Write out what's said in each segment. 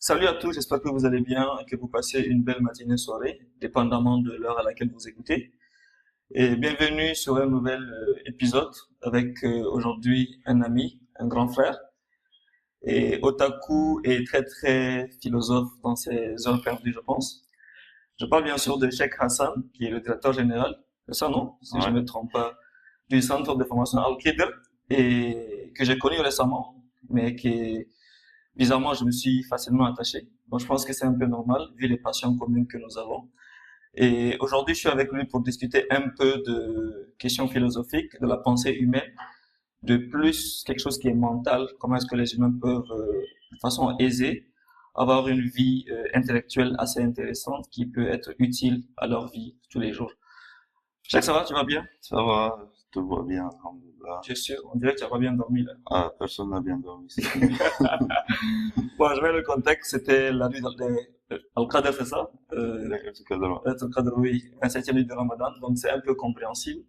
Salut à tous, j'espère que vous allez bien et que vous passez une belle matinée soirée, dépendamment de l'heure à laquelle vous écoutez. Et bienvenue sur un nouvel épisode avec aujourd'hui un ami, un grand frère, et otaku et très très philosophe dans ses heures perdues, je pense. Je parle bien sûr de Sheikh Hassan, qui est le directeur général, c'est ça non? Si je Ouais, ne me trompe pas, du centre de formation Al-Qidr, et que j'ai connu récemment, mais qui bizarrement, je me suis facilement attaché. Donc, je pense que c'est un peu normal, vu les passions communes que nous avons. Et aujourd'hui, je suis avec lui pour discuter un peu de questions philosophiques, de la pensée humaine, de plus quelque chose qui est mental, comment est-ce que les humains peuvent, de façon aisée, avoir une vie intellectuelle assez intéressante qui peut être utile à leur vie de tous les jours. Je sais que ça va, tu vas bien? ça va, tout va bien, alhamdoulilah. Je suis sûr, on dirait que tu n'as pas bien dormi là. Ah, personne n'a bien dormi cette nuit. Bon, je mets le contexte, c'était la nuit Al-Qadr, c'est ça? En tout cas, demain. Laylatul Qadr, oui, 27e nuit de Ramadan, donc c'est un peu compréhensible.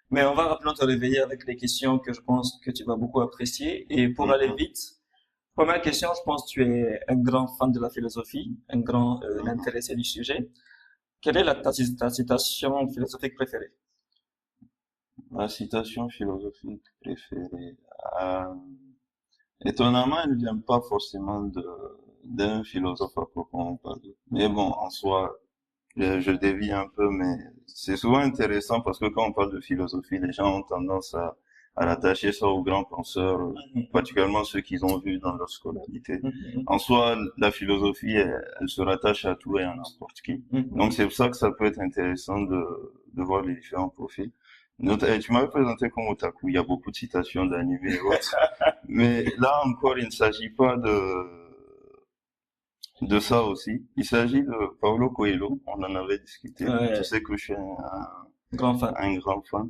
Mais on va rapidement te réveiller avec les questions que je pense que tu vas beaucoup apprécier. Et pour aller Mhm, vite, première question, je pense que tu es un grand fan de la philosophie, un grand mhm. intéressé du sujet. Quelle est ta citation philosophique préférée? Ma citation philosophique préférée. Euh, Étonnamment, elle ne vient pas forcément d'un philosophe à proprement parler. Mais bon, en soi, je dévie un peu, mais c'est souvent intéressant parce que quand on parle de philosophie, les gens ont tendance à l'attacher ça aux grands penseurs, Mhm, particulièrement ceux qu'ils ont vus dans leur scolarité. mhm, En soi, la philosophie, elle se rattache à tout et à n'importe qui. Donc mhm, c'est pour ça que ça peut être intéressant de voir les différents profils. Tu m'avais présenté comme otaku, il y a beaucoup de citations d'animés et autres. Mais là encore, il ne s'agit pas de ça aussi. Il s'agit de Paulo Coelho, on en avait discuté. mhm. Tu Ouais, sais que je suis grand fan. un grand fan.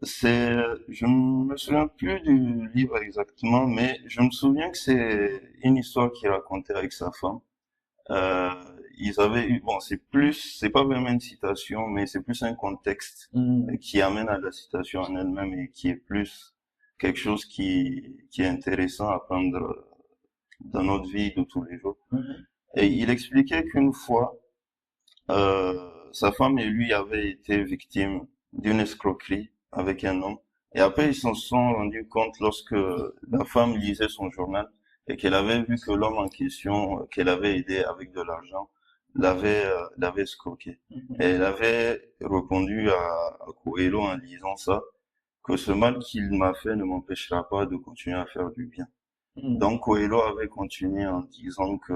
Je me souviens plus du livre exactement, mais je me souviens que c'est une histoire qu'il racontait avec sa femme. Euh, Ils avaient eu, bon, c'est pas vraiment une citation, mais c'est plus un contexte Mhm, qui amène à la citation en elle-même et qui est plus quelque chose qui est intéressant à prendre dans notre vie de tous les jours. mhm, Et il expliquait qu'une fois, sa femme et lui avaient été victimes d'une escroquerie avec un homme. Et après, ils s'en sont rendus compte lorsque la femme lisait son journal et qu'elle avait vu que l'homme en question, qu'elle avait aidé avec de l'argent, l'avait escroqué. Et mhm, elle avait répondu à Coelho en lisant ça, que ce mal qu'il m'a fait ne m'empêchera pas de continuer à faire du bien. mhm, Donc Coelho avait continué en disant que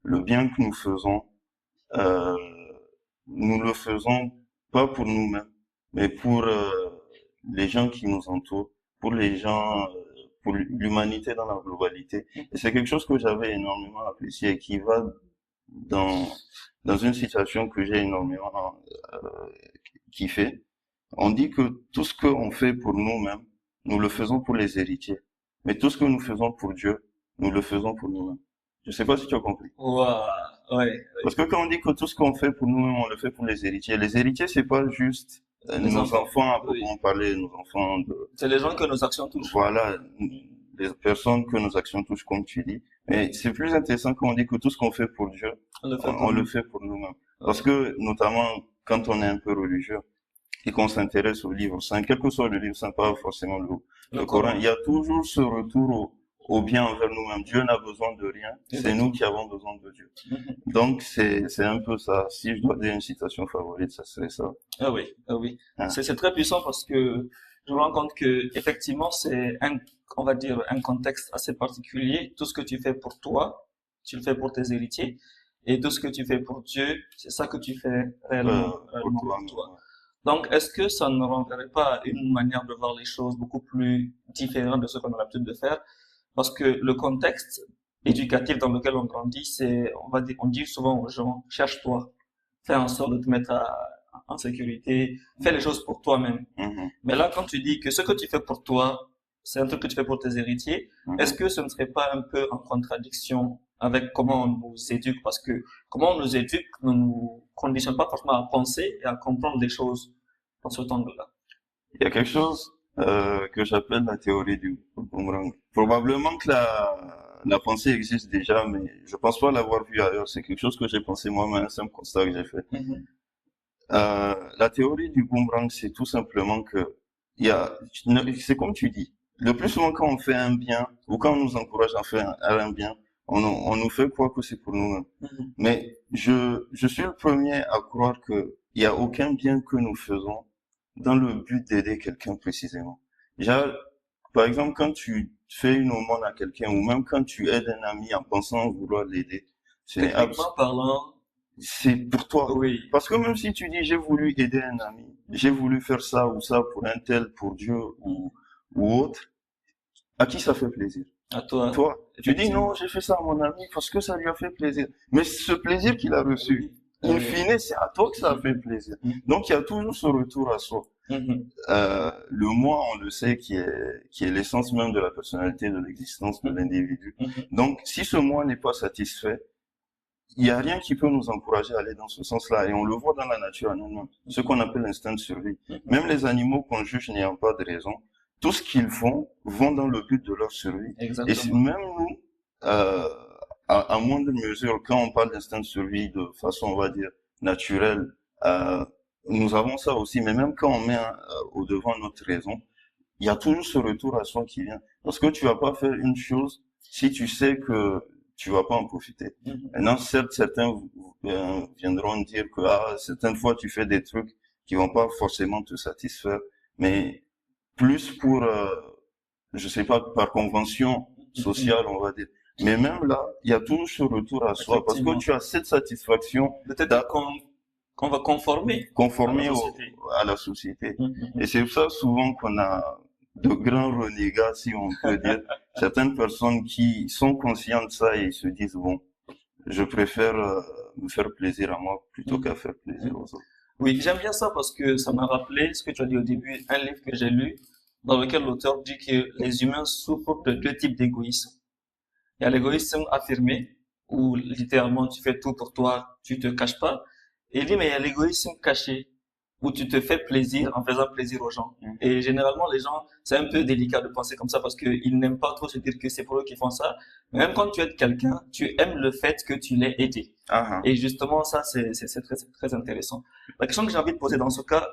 le bien que nous faisons, euh, nous le faisons pas pour nous-mêmes, mais pour les gens qui nous entourent, pour les gens, pour l'humanité dans la globalité. Et c'est quelque chose que j'avais énormément apprécié et qui va dans dans une situation que j'ai énormément kiffé. On dit que tout ce qu'on fait pour nous-mêmes, nous le faisons pour les héritiers. Mais tout ce que nous faisons pour Dieu, nous le faisons pour nous-mêmes. Je sais pas si tu as compris. Ouah, ouais, Parce que quand on dit que tout ce qu'on fait pour nous-mêmes, on le fait pour les héritiers, c'est pas juste les nos enfants. enfants à Oui. proprement parler, nos enfants de, C'est les gens que nos actions touchent. voilà, les personnes que nos actions touchent, comme tu dis. Mais c'est plus intéressant quand on dit que tout ce qu'on fait pour Dieu, On le fait pour on le nous. fait pour nous-mêmes. Parce Ouais. que, notamment, quand on est un peu religieux et qu'on s'intéresse au livre saint, quel que soit le livre saint, pas forcément Le le Coran, il y Coran. a toujours ce retour au bien envers nous-mêmes. Dieu n'a besoin de rien, c'est nous qui Exactement. avons besoin de Dieu. Mhm. Donc, c'est un peu ça. Si je dois dire une citation favorite, ça serait ça. Ah oui, ah oui. Hein. C'est très puissant parce que je me rends compte que effectivement c'est un, on va dire un contexte assez particulier. Tout ce que tu fais pour toi, tu le fais pour tes héritiers, et tout ce que tu fais pour Dieu, c'est ça que tu fais Pour réellement toi, pour toi. ouais. Donc, est-ce que ça ne renverrait pas une manière de voir les choses beaucoup plus différente de ce qu'on a l'habitude de faire? Parce que le contexte éducatif dans lequel on grandit, c'est, on va dire, on dit souvent aux gens, cherche-toi, fais en sorte de te mettre en sécurité, fais les choses pour toi-même. Mhm, Mais là, quand tu dis que ce que tu fais pour toi, c'est un truc que tu fais pour tes héritiers, est-ce mhm. que ce ne serait pas un peu en contradiction avec comment on nous éduque? Parce que comment on nous éduque ne nous conditionne pas forcément à penser et à comprendre les choses dans cet angle-là. Il y a quelque chose que j'appelle la théorie du boomerang. Probablement que la pensée existe déjà, mais je pense pas l'avoir vue ailleurs. C'est quelque chose que j'ai pensé moi-même, c'est un constat que j'ai fait. Mhm. La théorie du boomerang, c'est tout simplement que il y a, c'est comme tu dis. Le plus souvent, quand on fait un bien ou quand on nous encourage à un bien, on nous fait croire que c'est pour nous-mêmes. Mhm. Mais je suis le premier à croire que il y a aucun bien que nous faisons dans le but d'aider quelqu'un précisément. Déjà, par exemple, quand tu fais une aumône à quelqu'un ou même quand tu aides un ami en pensant vouloir l'aider, ce n'est Techniquement parlant, c'est pour toi. oui. Parce que même si tu dis j'ai voulu aider un ami, j'ai voulu faire ça ou ça pour un tel, pour Dieu ou autre, à qui ça fait plaisir? À toi, Toi. Tu dis non, effectivement. j'ai fait ça à mon ami parce que ça lui a fait plaisir. Mais ce plaisir qu'il a reçu, Oui. in fine, c'est à toi que ça a fait plaisir. Mhm. Donc il y a toujours ce retour à soi. Mhm. Le moi, on le sait, qui est l'essence même de la personnalité, de l'existence de l'individu. Mhm. Donc, si ce moi n'est pas satisfait, il n'y a rien qui peut nous encourager à aller dans ce sens-là. Et on le voit dans la nature en elle-même. Ce qu'on appelle l'instinct de survie. Mhm. Même les animaux qu'on juge n'ayant pas de raison, tout ce qu'ils font vont dans le but de leur survie. Et Exactement. même nous, euh, à moindre mesure, quand on parle d'instinct de survie de façon, on va dire, naturelle, euh, nous avons ça aussi. Mais même quand on met au devant notre raison, il y a toujours ce retour à soi qui vient. Parce que tu vas pas faire une chose si tu sais que tu vas pas en profiter. Mhm. Maintenant, certes, certains viendront dire que certaines fois tu fais des trucs qui vont pas forcément te satisfaire, mais plus pour, je sais pas, par convention Mhm. sociale, on va dire. Mais même là, il y a toujours ce retour à soi parce que Effectivement. tu as cette satisfaction Peut-être qu'on va conformer à la conformer société. à la société. Et Mhm. c'est pour ça souvent qu'on a de grands renégats, si on peut dire, certaines personnes qui sont conscientes de ça et se disent, bon, je préfère me faire plaisir à moi plutôt Mhm. qu'à faire plaisir Mhm. aux autres. Oui, j'aime bien ça parce que ça m'a rappelé ce que tu as dit au début, un livre que j'ai lu dans lequel l'auteur dit que les humains souffrent de deux types d'égoïsme. Il y a l'égoïsme affirmé, où littéralement tu fais tout pour toi, tu te caches pas. Et il dit, mais il y a l'égoïsme caché, où tu te fais plaisir en faisant plaisir aux gens. Et généralement, les gens, c'est un peu délicat de penser comme ça parce qu'ils n'aiment pas trop se dire que c'est pour eux qui font ça. Mais même quand tu aides quelqu'un, tu aimes le fait que tu l'aies aidé. Ah, ah. Et justement, ça, c'est très intéressant. La question que j'ai envie de poser dans ce cas,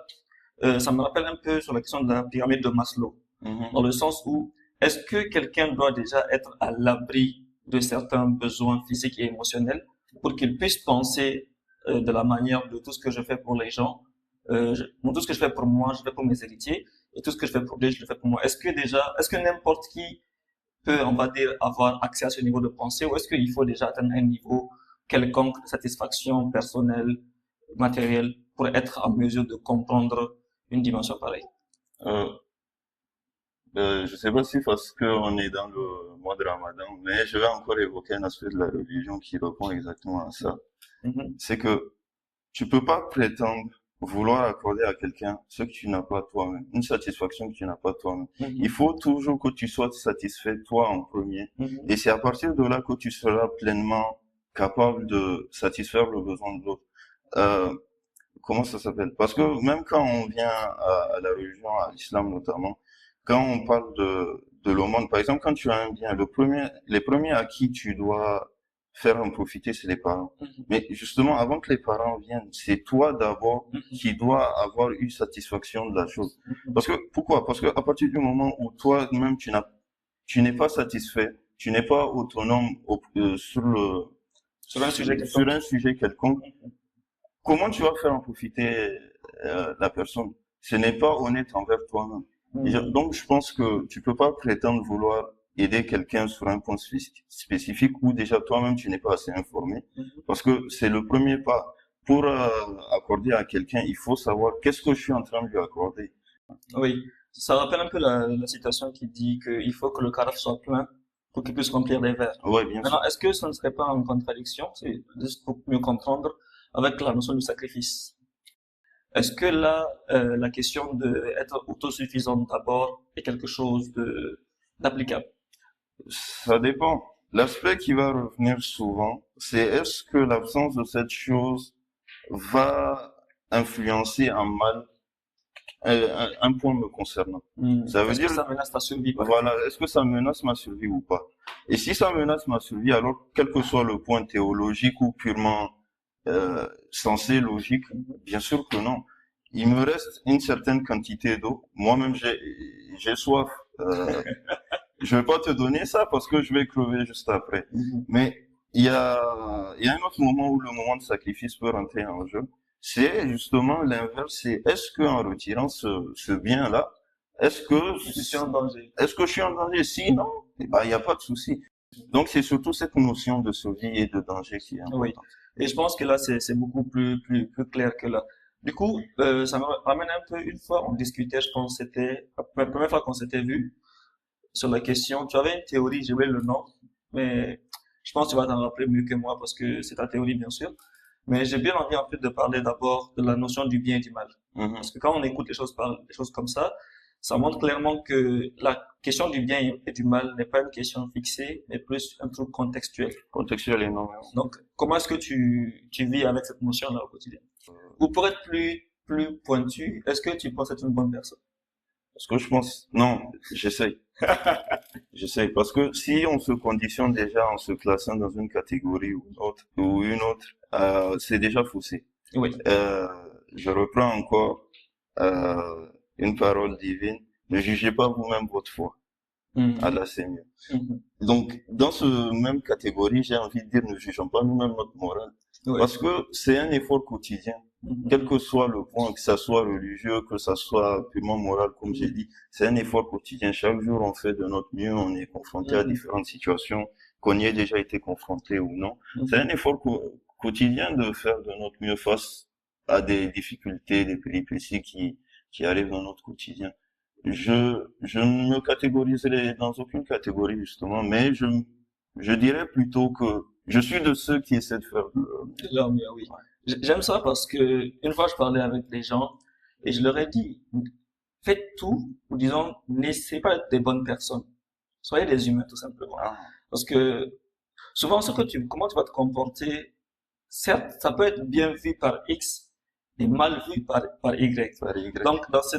ça me rappelle un peu sur la question de la pyramide de Maslow, Mhm. dans le sens où est-ce que quelqu'un doit déjà être à l'abri de certains besoins physiques et émotionnels pour qu'il puisse penser de la manière de tout ce que je fais pour les gens, tout ce que je fais pour moi, je fais pour mes héritiers, et tout ce que je fais pour lui, je le fais pour moi. Est-ce que n'importe qui peut, on va dire, avoir accès à ce niveau de pensée, ou est-ce qu'il faut déjà atteindre un niveau quelconque de satisfaction personnelle, matérielle, pour être en mesure de comprendre une dimension pareille? Euh, je sais pas si parce qu'on est dans le mois de Ramadan, mais je vais encore évoquer un aspect de la religion qui répond exactement à ça. Mhm. C'est que tu peux pas prétendre vouloir accorder à quelqu'un ce que tu n'as pas toi-même, une satisfaction que tu n'as pas toi-même. Il Mhm. faut toujours que tu sois satisfait toi en premier. Mhm. Et c'est à partir de là que tu seras pleinement capable de satisfaire le besoin de l'autre. Euh, comment ça s'appelle? Parce que même quand on vient à la religion, à l'islam notamment, quand on parle de l'aumône, par exemple, quand tu as un bien, les premiers à qui tu dois faire en profiter, c'est les parents. Mhm. Mais justement, avant que les parents viennent, c'est toi d'abord Mhm. qui dois avoir eu satisfaction de la chose. Mhm. Parce que, pourquoi? Parce que à partir du moment où toi-même tu n'es pas satisfait, tu n'es pas autonome Sur un sujet sur quelconque. un sujet quelconque, comment tu vas faire en profiter la personne? Ce n'est pas honnête envers toi-même. Mhm. Donc, je pense que tu peux pas prétendre vouloir aider quelqu'un sur un point spécifique où déjà toi-même tu n'es pas assez informé, Mhm. parce que c'est le premier pas. Pour accorder à quelqu'un, il faut savoir qu'est-ce que je suis en train de lui accorder. Oui, ça rappelle un peu la citation qui dit qu'il faut que le carafe soit plein pour qu'il puisse remplir les verres. Ouais, bien sûr. Maintenant, est-ce que ce ne serait pas en contradiction, c'est juste pour mieux comprendre, avec la notion du sacrifice? Est-ce que là, la question d'être autosuffisant d'abord est quelque chose d'applicable? Ça dépend. L'aspect qui va revenir souvent, c'est est-ce que l'absence de cette chose va influencer en mal un point me concernant. Ça veut Est-ce que dire, ça menace ta survie, par exemple? voilà, est-ce que ça menace ma survie ou pas? Et si ça menace ma survie, alors quel que soit le point théologique ou purement sensé, logique, bien sûr que non. Il me reste une certaine quantité d'eau. Moi-même, j'ai soif. Je vais pas te donner ça parce que je vais crever juste après. Mais il y a un autre moment où le moment de sacrifice peut rentrer en jeu. C'est justement l'inverse. C'est est-ce que en retirant ce bien-là, est-ce que Je suis en danger. est-ce que je suis en danger? Sinon, eh ben, il n'y a pas de souci. Donc, c'est surtout cette notion de survie et de danger qui est Oui. importante. Et je pense que là, c'est beaucoup plus clair que là. Du coup, ça me ramène un peu, une fois, on discutait, je pense, c'était la première fois qu'on s'était vu sur la question. Tu avais une théorie, j'ai oublié le nom, mais je pense que tu vas t'en rappeler mieux que moi parce que c'est ta théorie, bien sûr. Mais j'ai bien envie, en fait, de parler d'abord de la notion du bien et du mal. Mhm. Parce que quand on écoute les choses comme ça montre clairement que la question du bien et du mal n'est pas une question fixée, mais plus un truc contextuel. Contextuel énormément. Donc, comment est-ce que tu vis avec cette notion-là au quotidien? Ou pour être plus pointu, est-ce que tu penses être une bonne personne? Parce que je pense, non, j'essaye. J'essaye. Parce que si on se conditionne déjà en se classant dans une catégorie ou une autre, c'est déjà faussé. Oui. Je reprends encore, une parole divine. Ne jugez pas vous-même votre foi. Allah, c'est mieux. Donc, dans ce même catégorie, j'ai envie de dire, ne jugeons pas nous-mêmes notre morale. Oui. Parce que c'est un effort quotidien. Quel que soit le point, que ça soit religieux, que ça soit purement moral, comme j'ai dit, c'est un effort quotidien. Chaque jour, on fait de notre mieux, on est confronté à différentes situations, qu'on y ait déjà été confronté ou non. C'est un effort quotidien de faire de notre mieux face à des difficultés, des péripéties qui arrivent dans notre quotidien. Je ne me catégoriserai dans aucune catégorie, justement, mais je dirais plutôt que je suis de ceux qui essaient de faire De leur mieux, oui. J'aime ça parce que une fois je parlais avec des gens et je leur ai dit, faites tout, ou disons, n'essayez pas d'être des bonnes personnes. Soyez des humains, tout simplement. Ah, Parce que souvent, comment tu vas te comporter, certes, ça peut être bien vu par X et mal vu par Y. par Y. Donc, dans ce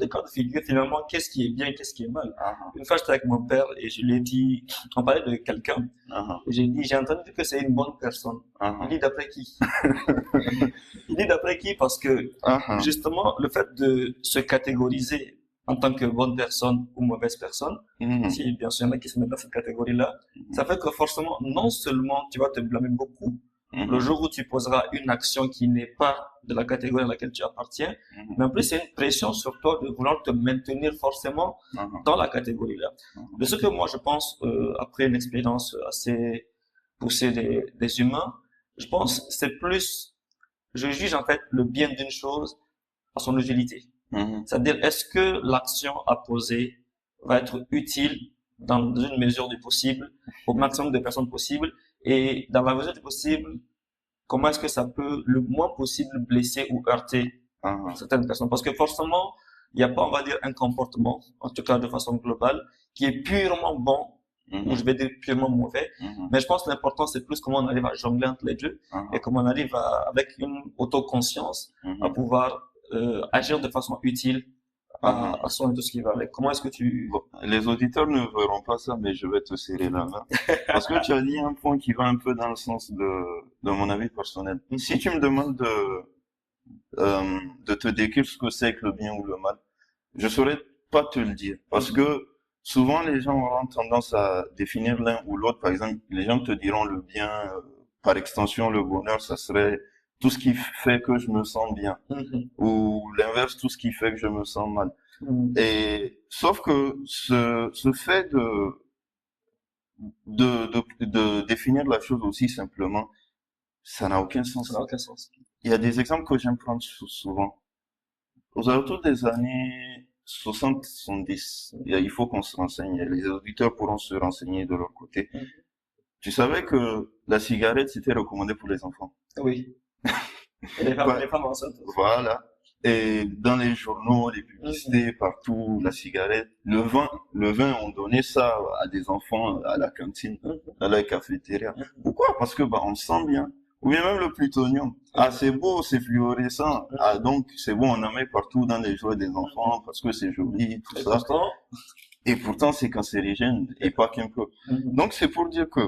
cas de figure, finalement, qu'est-ce qui est bien, qu'est-ce qui est mal? Ah, Une fois, j'étais avec mon père et je lui ai dit, on parlait de quelqu'un, ah, et j'ai dit, j'ai entendu que c'est une bonne personne. ah, Il dit d'après qui? Il dit d'après qui? Parce que, ah, justement, le fait de se catégoriser en tant que bonne personne ou mauvaise personne, si bien sûr il y en a qui se mettent dans cette catégorie-là, ça fait que forcément, non seulement tu vas te blâmer beaucoup, le jour où tu poseras une action qui n'est pas de la catégorie à laquelle tu appartiens, mais en plus c'est une pression sur toi de vouloir te maintenir forcément dans la catégorie-là. De ce que moi je pense, après une expérience assez poussée des humains, je pense c'est plus, je juge en fait le bien d'une chose à son utilité. C'est-à-dire, est-ce que l'action à poser va être utile dans une mesure du possible, au maximum de personnes possible, et dans la mesure du possible, comment est-ce que ça peut le moins possible blesser ou heurter certaines personnes? Parce que forcément, il n'y a pas, on va dire, un comportement, en tout cas de façon globale, qui est purement bon, ou je vais dire purement mauvais, mais je pense que l'important c'est plus comment on arrive à jongler entre les deux, et comment on arrive avec une autoconscience, à pouvoir agir de façon utile à soi et tout ce qui va avec. Comment est-ce que tu... Bon, les auditeurs ne verront pas ça, mais je vais te serrer la main. Parce que tu as dit un point qui va un peu dans le sens de mon avis personnel. Si tu me demandes de te décrire ce que c'est que le bien ou le mal, je saurais pas te le dire. Parce que souvent, les gens auront tendance à définir l'un ou l'autre. Par exemple, les gens te diront le bien, par extension, le bonheur, ça serait tout ce qui fait que je me sens bien. Ou l'inverse, tout ce qui fait que je me sens mal. Et sauf que ce fait de définir la chose aussi simplement, ça n'a aucun sens. Ça n'a aucun sens. Il y a des exemples que j'aime prendre souvent. Aux alentours des années 60, 70, il faut qu'on se renseigne. Les auditeurs pourront se renseigner de leur côté. Tu savais que la cigarette, c'était recommandé pour les enfants? Oui. Et les femmes enceintes. Voilà. Et dans les journaux, les publicités, partout, la cigarette, le vin, on donnait ça à des enfants à la cantine, à la cafétéria. Pourquoi? Parce que, on se sent bien. Ou bien même le plutonium. Ah, c'est beau, c'est fluorescent. Ah, donc, c'est bon, on en met partout dans les jouets des enfants parce que c'est joli, tout Et ça. pourtant, Et pourtant, c'est cancérigène et pas qu'un peu. mhm, Donc, c'est pour dire que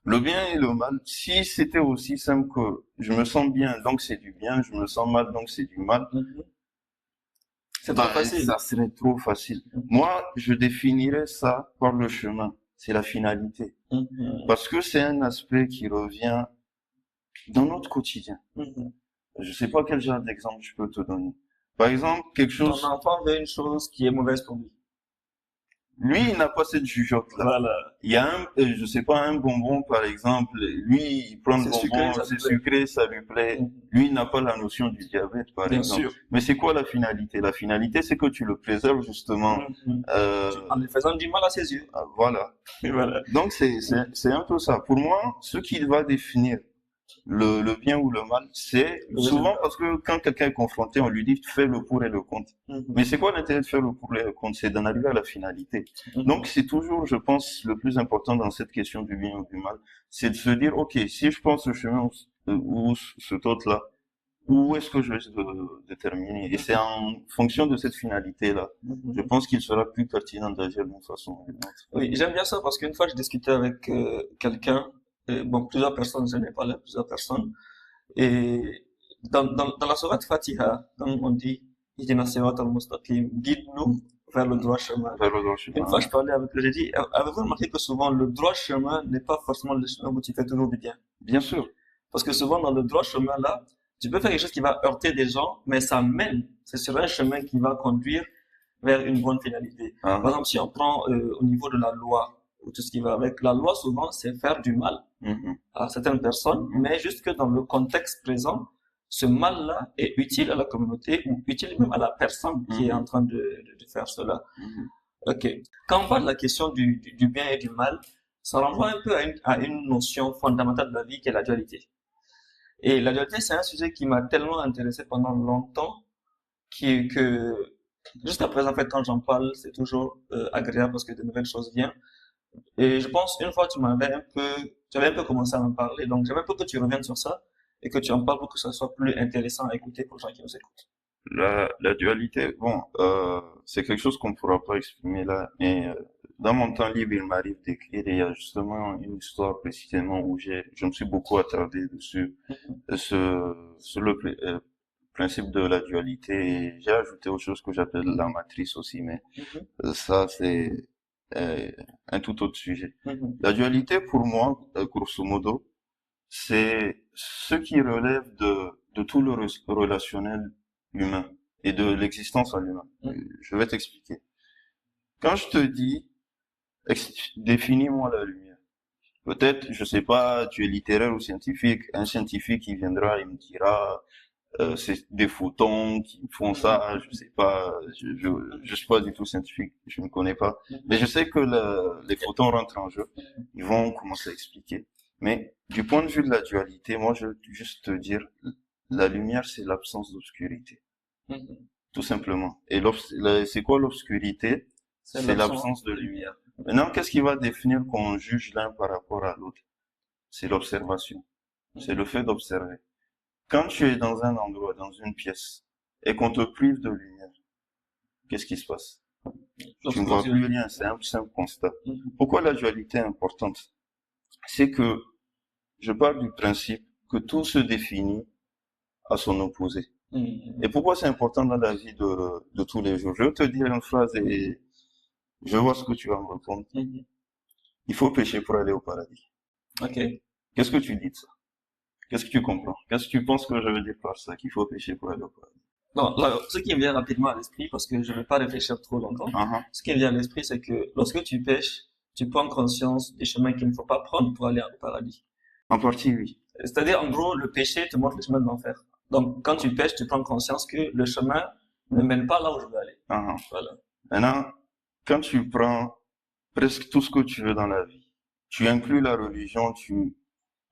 le bien et le mal, si c'était aussi simple que je me sens bien, donc c'est du bien, je me sens mal, donc c'est du mal, mhm, c'est trop ben, facile. ça serait trop facile. Mhm, Moi, je définirais ça par le chemin. C'est la finalité. mhm, Parce que c'est un aspect qui revient dans notre quotidien. mhm. Je sais pas quel genre d'exemple je peux te donner. Par exemple, quelque Ton chose, enfant veut une chose qui est mauvaise pour lui. lui, il n'a pas cette jugeote-là. Voilà. Il y a je sais pas, un bonbon, par exemple. Lui, il prend le C'est sucré, bonbon, ça lui c'est plaît. sucré, ça lui plaît. Mhm. Lui, il n'a pas la notion du diabète, par Bien exemple. sûr. Mais c'est quoi la finalité? La finalité, c'est que tu le préserves, justement. Mhm. Euh, En lui faisant du mal à ses yeux. voilà. Et voilà. Donc, c'est un peu ça. Pour moi, ce qui va définir le bien ou le mal, c'est Le souvent résultat. parce que quand quelqu'un est confronté, on lui dit fais le pour et le contre. Mhm. Mais c'est quoi l'intérêt de faire le pour et le contre? C'est d'en arriver à la finalité. Donc Mhm. c'est toujours, je pense, le plus important dans cette question du bien ou du mal, c'est de se dire ok, si je prends ce chemin ou cet autre-là, où est-ce que je vais terminer? Et c'est en fonction de cette finalité-là, je Mhm. pense qu'il sera plus pertinent d'agir d'une façon ou d'une autre. Oui, j'aime bien ça parce qu'une fois, je discutais avec quelqu'un, bon, plusieurs personnes, je n'ai parlé à plusieurs personnes, et dans la sourate Fatiha, comme on dit, Ihdina Sirat al-Mustaqim, guide-nous vers le droit chemin. Vers le droit Une fois, chemin. je parlais avec eux, j'ai dit, avez-vous remarqué que souvent, le droit chemin n'est pas forcément le chemin où tu fais toujours du bien? Bien sûr. Parce que souvent, dans le droit chemin, là, tu peux faire quelque chose qui va heurter des gens, mais ça mène. C'est sur un chemin qui va conduire vers une bonne finalité. Par Hein. exemple, si on prend au niveau de la loi, ou tout ce qui va avec, la loi, souvent, c'est faire du mal Mhm. à certaines personnes, mais juste que dans le contexte présent, ce mal-là est utile à la communauté ou utile même à la personne qui est en Mhm. train de faire cela. Mhm. Ok. Quand on parle de la question du bien et du mal, ça renvoie un peu à une notion fondamentale de la vie qui est la dualité. Et la dualité, c'est un sujet qui m'a tellement intéressé pendant longtemps que jusqu'à présent, en fait, quand j'en parle, c'est toujours agréable parce que de nouvelles choses viennent. Et je pense, une fois, tu avais un peu commencé à en parler, donc j'avais un peu que tu reviennes sur ça et que tu en parles pour que ça soit plus intéressant à écouter pour les gens qui nous écoutent. La dualité, bon, c'est quelque chose qu'on ne pourra pas exprimer là, mais dans mon temps libre, il m'arrive d'écrire et il y a justement une histoire précisément où je me suis beaucoup attardé dessus, sur le principe de la dualité et j'ai ajouté autre chose que j'appelle la matrice aussi, mais Mhm, ça c'est euh, un tout autre sujet. mhm, La dualité pour moi, grosso modo, c'est ce qui relève de tout le relationnel humain et de l'existence en humain. mhm, Je vais t'expliquer. Quand je te dis, définis-moi la lumière. Peut-être, je sais pas, tu es littéraire ou scientifique, un scientifique qui viendra, il me dira, c'est des photons qui font ça, je sais pas, je suis pas du tout scientifique, je ne connais pas. Mais je sais que les photons rentrent en jeu. Ils vont commencer à expliquer. Mais du point de vue de la dualité, moi, je veux juste te dire, la lumière, c'est l'absence d'obscurité. mhm. Tout simplement. Et c'est quoi l'obscurité? C'est C'est l'absence l'absence de de lumière. lumière. Maintenant, qu'est-ce qui va définir qu'on juge l'un par rapport à l'autre? C'est l'observation. C'est le fait d'observer. Quand tu es dans un endroit, dans une pièce, et qu'on te prive de lumière, qu'est-ce qui se passe? Tu ne vois L'obscurité. plus rien, c'est un simple constat. Mhm, Pourquoi la dualité est importante? C'est que je pars du principe que tout se définit à son opposé. Et mhm, pourquoi c'est important dans la vie de tous les jours? Je vais te dire une phrase et je vois ce que tu vas me répondre. mhm. Il faut pécher pour aller au paradis. Ok. Qu'est-ce que tu dis de ça? Qu'est-ce que tu comprends? Qu'est-ce que tu penses que je veux dire par ça? Qu'il faut pécher pour aller au paradis? Bon, là, ce qui me vient rapidement à l'esprit, parce que je ne vais pas réfléchir trop longtemps, Ah, ah. ce qui me vient à l'esprit, c'est que lorsque tu pêches, tu prends conscience des chemins qu'il ne faut pas prendre pour aller au paradis. En partie, oui. C'est-à-dire, en gros, le péché te montre le chemin de l'enfer. Donc, quand tu pêches, tu prends conscience que le chemin ne mène pas là où je veux aller. Ah, ah. Voilà. Maintenant, quand tu prends presque tout ce que tu veux dans la vie, tu inclus la religion, tu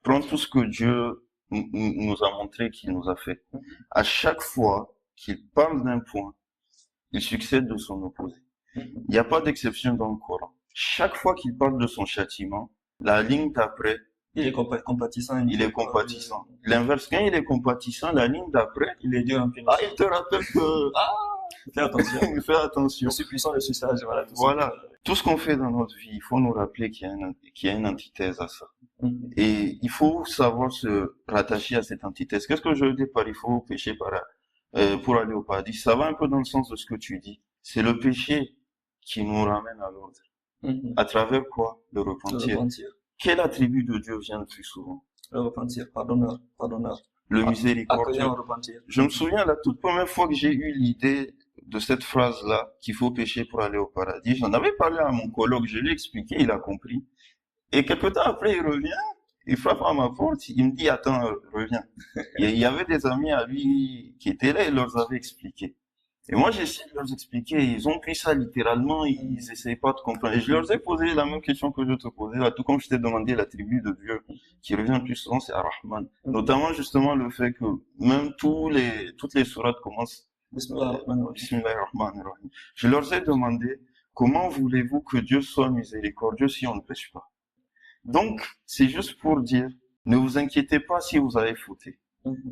prends tout ce que Dieu nous a montré qu'il nous a fait. À chaque fois qu'il parle d'un point, il succède de son opposé. Mhm. Il n'y a pas d'exception dans le Coran. Chaque fois qu'il parle de son châtiment, la ligne d'après Il est compatissant, Il est compatissant. L'inverse, quand il est compatissant, la ligne d'après, il est dur en punition. il te rappelle que, Fais attention. fais attention. Je suis puissant, je suis sage, voilà. Voilà. Tout ce qu'on fait dans notre vie, il faut nous rappeler qu'il y a une antithèse à ça. Et il faut savoir se rattacher à cette antithèse. Qu'est-ce que je veux dire par il faut pécher pour aller au paradis? Ça va un peu dans le sens de ce que tu dis. C'est le péché qui nous ramène à l'ordre. À travers quoi? Le repentir. Quel attribut de Dieu vient le plus souvent? Le repentir, pardonneur. Le miséricordieux. Repentir. Je me souviens, la toute première fois que j'ai eu l'idée de cette phrase-là, qu'il faut pécher pour aller au paradis, j'en avais parlé à mon colloque, je lui ai expliqué, il a compris. Et quelque temps après, il revient, il frappe à ma porte, il me dit, attends, reviens. Il y avait des amis à lui qui étaient là, il leur avait expliqué. Et moi, j'essaie de leur expliquer, ils ont pris ça littéralement, ils essayaient pas de comprendre. Et je leur ai posé la même question que je te posais là, tout comme je t'ai demandé l'attribut de Dieu qui revient le plus souvent, c'est Ar-Rahman. Notamment, justement, le fait que même toutes les sourates commencent Bismillahir-Rahmanir-Rahim. Je leur ai demandé, comment voulez-vous que Dieu soit miséricordieux si on ne pêche pas? Donc, c'est juste pour dire, ne vous inquiétez pas si vous avez fauté.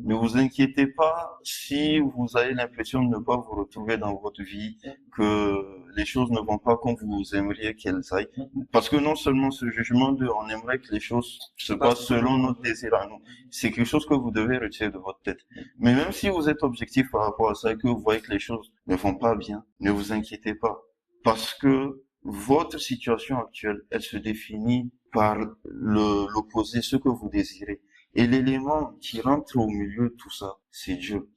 Ne vous inquiétez pas si vous avez l'impression de ne pas vous retrouver dans votre vie, que les choses ne vont pas comme vous aimeriez qu'elles aillent. Parce que non seulement ce jugement on aimerait que les choses se passent selon notre désir à nous. C'est quelque chose que vous devez retirer de votre tête. Mais même si vous êtes objectif par rapport à ça et que vous voyez que les choses ne vont pas bien, ne vous inquiétez pas. Parce que votre situation actuelle, elle se définit par l'opposé, ce que vous désirez. Et l'élément qui rentre au milieu de tout ça, c'est Dieu.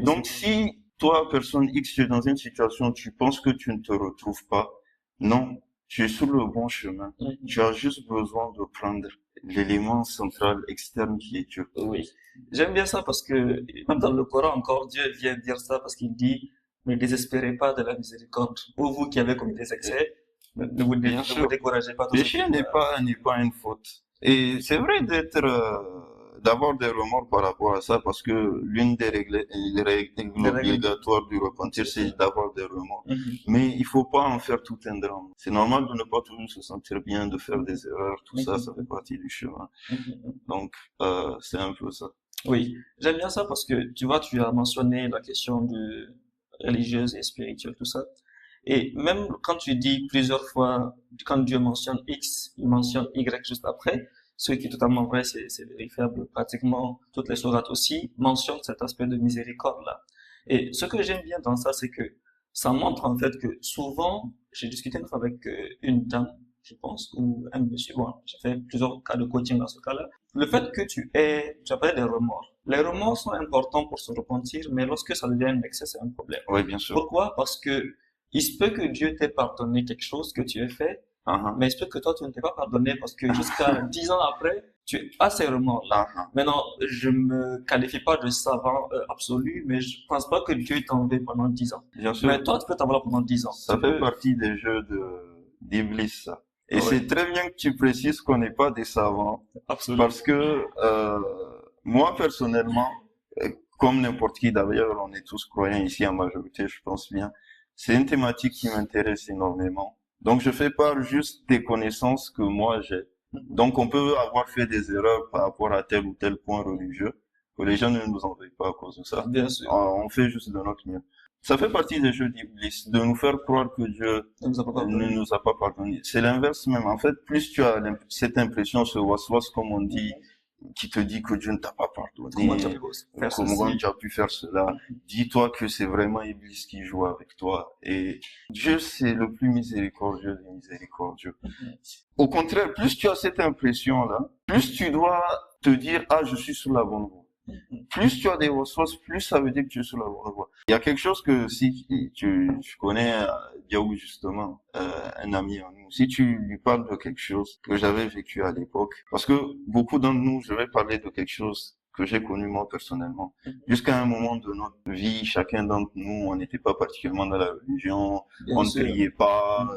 Donc si toi, personne X, tu es dans une situation, tu penses que tu ne te retrouves pas, non, tu es sur le bon chemin. Tu as juste besoin de prendre l'élément central externe qui est Dieu. Oui. J'aime bien ça parce que même dans le Coran encore, Dieu vient dire ça parce qu'il dit ne désespérez pas de la miséricorde. Pour vous qui avez commis des excès, ne vous découragez pas. Péché n'est pas une faute. Et c'est vrai d'avoir des remords par rapport à ça, parce que l'une des règles obligatoires du repentir, c'est d'avoir des remords. Mais il faut pas en faire tout un drame. C'est normal de ne pas toujours se sentir bien, de faire des erreurs, tout ça, ça fait partie du chemin. Donc, c'est un peu ça. Oui, j'aime bien ça parce que, tu vois, tu as mentionné la question de religieuse et spirituelle, tout ça. Et même quand tu dis plusieurs fois, quand Dieu mentionne X, il mentionne Y juste après, ce qui est totalement vrai, c'est vérifiable. Pratiquement toutes les sourates aussi mentionnent cet aspect de miséricorde-là. Et ce que j'aime bien dans ça, c'est que ça montre en fait que souvent, j'ai discuté une fois avec une dame, je pense, ou un monsieur, bon, j'ai fait plusieurs cas de coaching dans ce cas-là. Le fait que tu as parlé des remords. Les remords sont importants pour se repentir, mais lorsque ça devient un excès, c'est un problème. Oui, bien sûr. Pourquoi? Parce que il se peut que Dieu t'ait pardonné quelque chose que tu as fait, mais il se peut que toi, tu ne t'es pas pardonné parce que jusqu'à 10 ans après, tu as ces remords-là. Maintenant, je me qualifie pas de savant absolu, mais je pense pas que Dieu t'en veut pendant 10 ans. Bien sûr. Mais toi, tu peux t'en vouloir pendant 10 ans. Ça fait partie des jeux d'Iblis, ça. Et c'est très bien que tu précises qu'on n'est pas des savants. Absolument. Parce que, moi, personnellement, comme n'importe qui d'ailleurs, on est tous croyants ici en majorité, je pense bien. C'est une thématique qui m'intéresse énormément. Donc, je fais part juste des connaissances que moi j'ai. Donc, on peut avoir fait des erreurs par rapport à tel ou tel point religieux, que les gens ne nous en veuillent pas à cause de ça. Bien sûr. On fait juste de notre mieux. Ça fait partie des jeux d'Iblis, de nous faire croire que Dieu ne nous a pas pardonné. C'est l'inverse même. En fait, plus tu as cette impression, ce waswas, comme on dit, qui te dit que Dieu ne t'a pas pardonné, comment tu as pu faire cela, dis-toi que c'est vraiment Iblis qui joue avec toi. Et Dieu, c'est le plus miséricordieux des miséricordieux. Au contraire, plus tu as cette impression-là, plus tu dois te dire, ah, je suis sur la bonne voie. Plus tu as des ressources, plus ça veut dire que tu es sur la bonne voie. Il y a quelque chose que si tu connais Diaou justement, un ami à nous, si tu lui parles de quelque chose que j'avais vécu à l'époque, parce que beaucoup d'entre nous, je vais parler de quelque chose que j'ai connu moi personnellement. Jusqu'à un moment de notre vie, chacun d'entre nous, on n'était pas particulièrement dans la religion, on ne priait pas.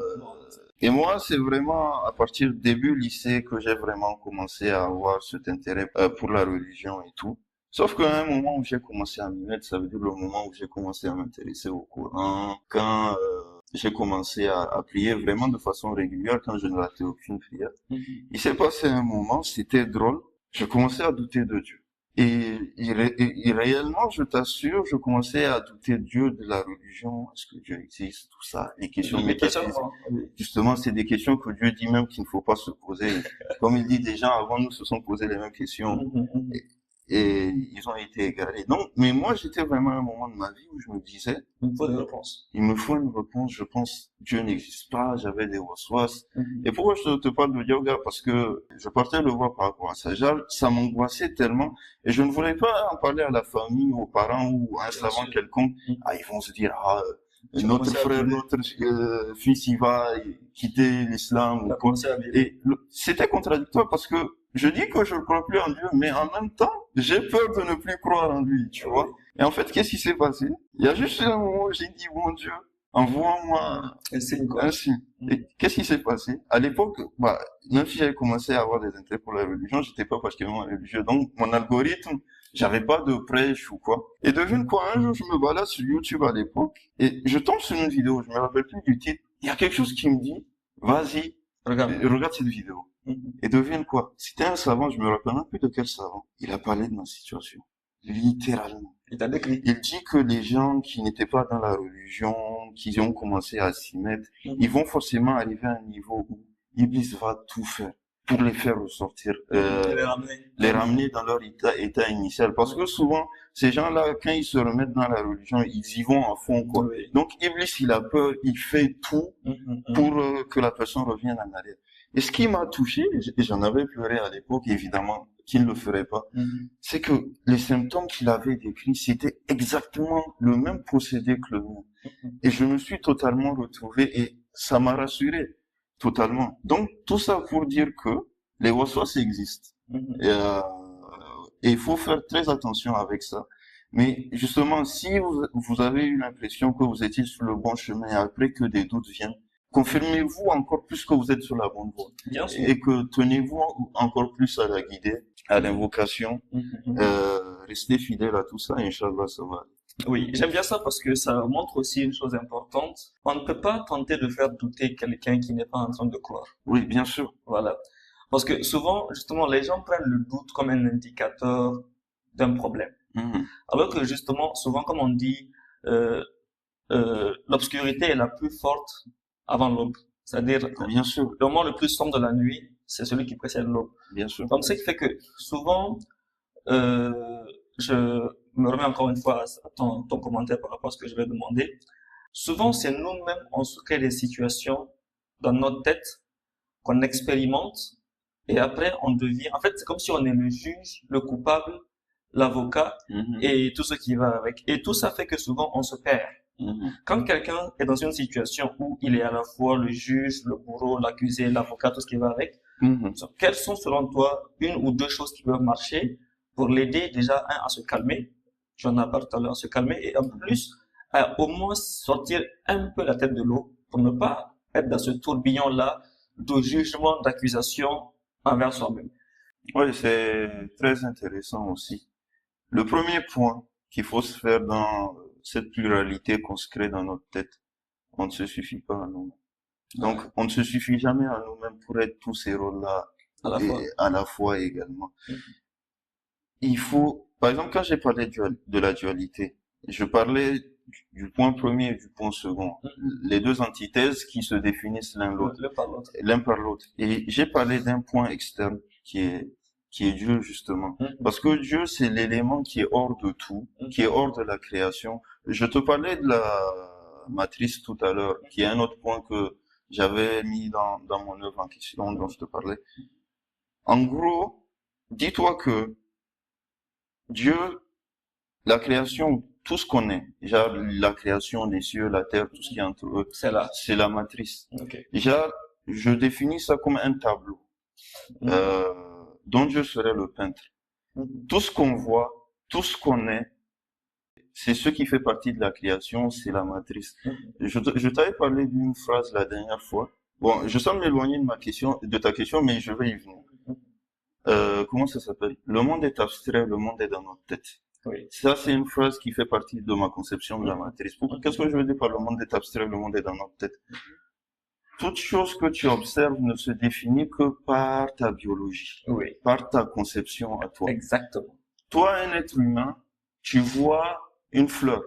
Et moi, c'est vraiment à partir du début lycée que j'ai vraiment commencé à avoir cet intérêt pour la religion et tout. Sauf qu'à un moment où j'ai commencé à m'y mettre, ça veut dire le moment où j'ai commencé à m'intéresser au Coran, quand j'ai commencé à prier vraiment de façon régulière quand je ne ratais aucune prière. Mhm. Il s'est passé un moment, c'était drôle, je commençais à douter de Dieu. Et réellement, je t'assure, je commençais à douter de Dieu, de la religion, est-ce que Dieu existe, tout ça, les questions Les métaphysiques. questionnements. Oui. Justement, c'est des questions que Dieu dit même qu'il ne faut pas se poser. Comme il dit, des gens avant nous se sont posés les mêmes questions Mhm, mhm. et ils ont été égarés. Donc, mais moi, j'étais vraiment à un moment de ma vie où je me disais, Il me faut des réponses. il me faut une réponse, je pense, Dieu n'existe pas, j'avais des waswas. Mhm. Et pourquoi je te parle de yoga? Parce que je partais le voir par rapport à ça. Ça m'angoissait tellement, et je ne voulais pas en parler à la famille, aux parents ou à un Bien savant sûr. quelconque. Mhm. Ah, ils vont se dire, ah, Tu as notre commencé à frère, virer. notre fils, il va quitter l'islam Tu ou as quoi. commencé à virer. Et c'était contradictoire parce que je dis que je ne crois plus en Dieu, mais en même temps, j'ai peur de ne plus croire en lui, tu vois. Oui. Et en fait, qu'est-ce qui s'est passé? Il y a juste un moment où j'ai dit, mon Dieu, envoie-moi Un signe, quoi. un signe. Et qu'est-ce qui s'est passé? À l'époque, bah, même si j'avais commencé à avoir des intérêts pour la religion, j'étais pas particulièrement religieux. Donc, mon algorithme, j'avais pas de prêche ou quoi. Et devine quoi, un jour, je me balade sur YouTube à l'époque, et je tombe sur une vidéo, je me rappelle plus du titre. Il y a quelque chose qui me dit, vas-y, Regarde. regarde cette vidéo. Mhm. Et devine quoi? C'était un savant, je me rappelle même plus de quel savant. Il a parlé de ma situation. Littéralement. Il t'a décrit. Il dit que les gens qui n'étaient pas dans la religion, qui ont commencé à s'y mettre, Mhm. ils vont forcément arriver à un niveau où Iblis va tout faire pour les faire ressortir, Il est ramené. les ramener dans leur état initial. Parce que souvent, ces gens-là, quand ils se remettent dans la religion, ils y vont à fond, quoi. Oui. Donc Iblis, il a peur, il fait tout Mhm, mhm. pour que la personne revienne en arrière. Et ce qui m'a touché, et j'en avais pleuré à l'époque, évidemment, qu'il ne le ferait pas, Mhm. c'est que les symptômes qu'il avait décrits, c'était exactement le même procédé que le mien. Mhm. Et je me suis totalement retrouvé et ça m'a rassuré totalement. Donc, tout ça pour dire que les waswas existent. Mhm. Et il faut faire très attention avec ça. Mais justement, si vous avez eu l'impression que vous étiez sur le bon chemin et après que des doutes viennent, confirmez-vous encore plus que vous êtes sur la bonne voie Bien sûr. et que tenez-vous encore plus à la guidée, à l'invocation, Mhm, mhm. restez fidèle à tout ça, Inch'Allah, ça va. Oui, j'aime bien ça parce que ça montre aussi une chose importante. On ne peut pas tenter de faire douter quelqu'un qui n'est pas en train de croire. Oui, bien sûr. Voilà. Parce que souvent, justement, les gens prennent le doute comme un indicateur d'un problème. Mhm. Alors que justement, souvent, comme on dit, euh, l'obscurité est la plus forte avant l'aube. C'est-à-dire, Bien sûr, le moment le plus sombre de la nuit, c'est celui qui précède l'aube. bien sûr. Donc, ce qui fait que souvent, je me remets encore une fois à ton commentaire par rapport à ce que je vais demander. Souvent, c'est nous-mêmes, on se crée des situations dans notre tête qu'on expérimente et après on devient, en fait, c'est comme si on est le juge, le coupable, l'avocat Mhm. et tout ce qui va avec. Et tout ça fait que souvent on se perd. Mhm. Quand quelqu'un est dans une situation où il est à la fois le juge, le bourreau, l'accusé, l'avocat, tout ce qui va avec, Mhm. quelles sont selon toi une ou deux choses qui peuvent marcher pour l'aider déjà à se calmer, tu en as parlé tout à l'heure, à se calmer et en plus à au moins sortir un peu la tête de l'eau pour ne pas être dans ce tourbillon-là de jugement, d'accusation envers soi-même. Oui, c'est très intéressant aussi. Le premier point qu'il faut se faire dans cette pluralité qu'on se crée dans notre tête, on ne se suffit pas à nous-mêmes. Donc, on ne se suffit jamais à nous-mêmes pour être tous ces rôles-là À la fois. et à la fois également. Mhm. Il faut, par exemple, quand j'ai parlé de la dualité, je parlais du point premier et du point second, les deux antithèses qui se définissent Le par l'autre. l'un par l'autre. Et j'ai parlé d'un point externe qui est Dieu, justement. Mhm. Parce que Dieu, c'est l'élément qui est hors de tout, qui est hors de la création. Je te parlais de la matrice tout à l'heure, qui est un autre point que j'avais mis dans mon œuvre en question dont je te parlais. En gros, dis-toi que Dieu, la création, tout ce qu'on est, déjà la création des cieux, la terre, tout ce qui est entre eux, C'est là. c'est la matrice. Ok. Déjà, je définis ça comme un tableau, Mhm. dont Dieu serait le peintre. Mhm. Tout ce qu'on voit, tout ce qu'on est, c'est ce qui fait partie de la création, c'est la matrice. Mhm. Je t'avais parlé d'une phrase la dernière fois. Bon, je sens m'éloigner de ta question, mais je vais y venir. Comment ça s'appelle? Le monde est abstrait, le monde est dans notre tête. Oui. Ça, c'est une phrase qui fait partie de ma conception de la matrice. Qu'est-ce que je veux dire par le monde est abstrait, le monde est dans notre tête? Toute chose que tu observes ne se définit que par ta biologie, Oui. par ta conception à toi. Exactement. Toi, un être humain, tu vois une fleur.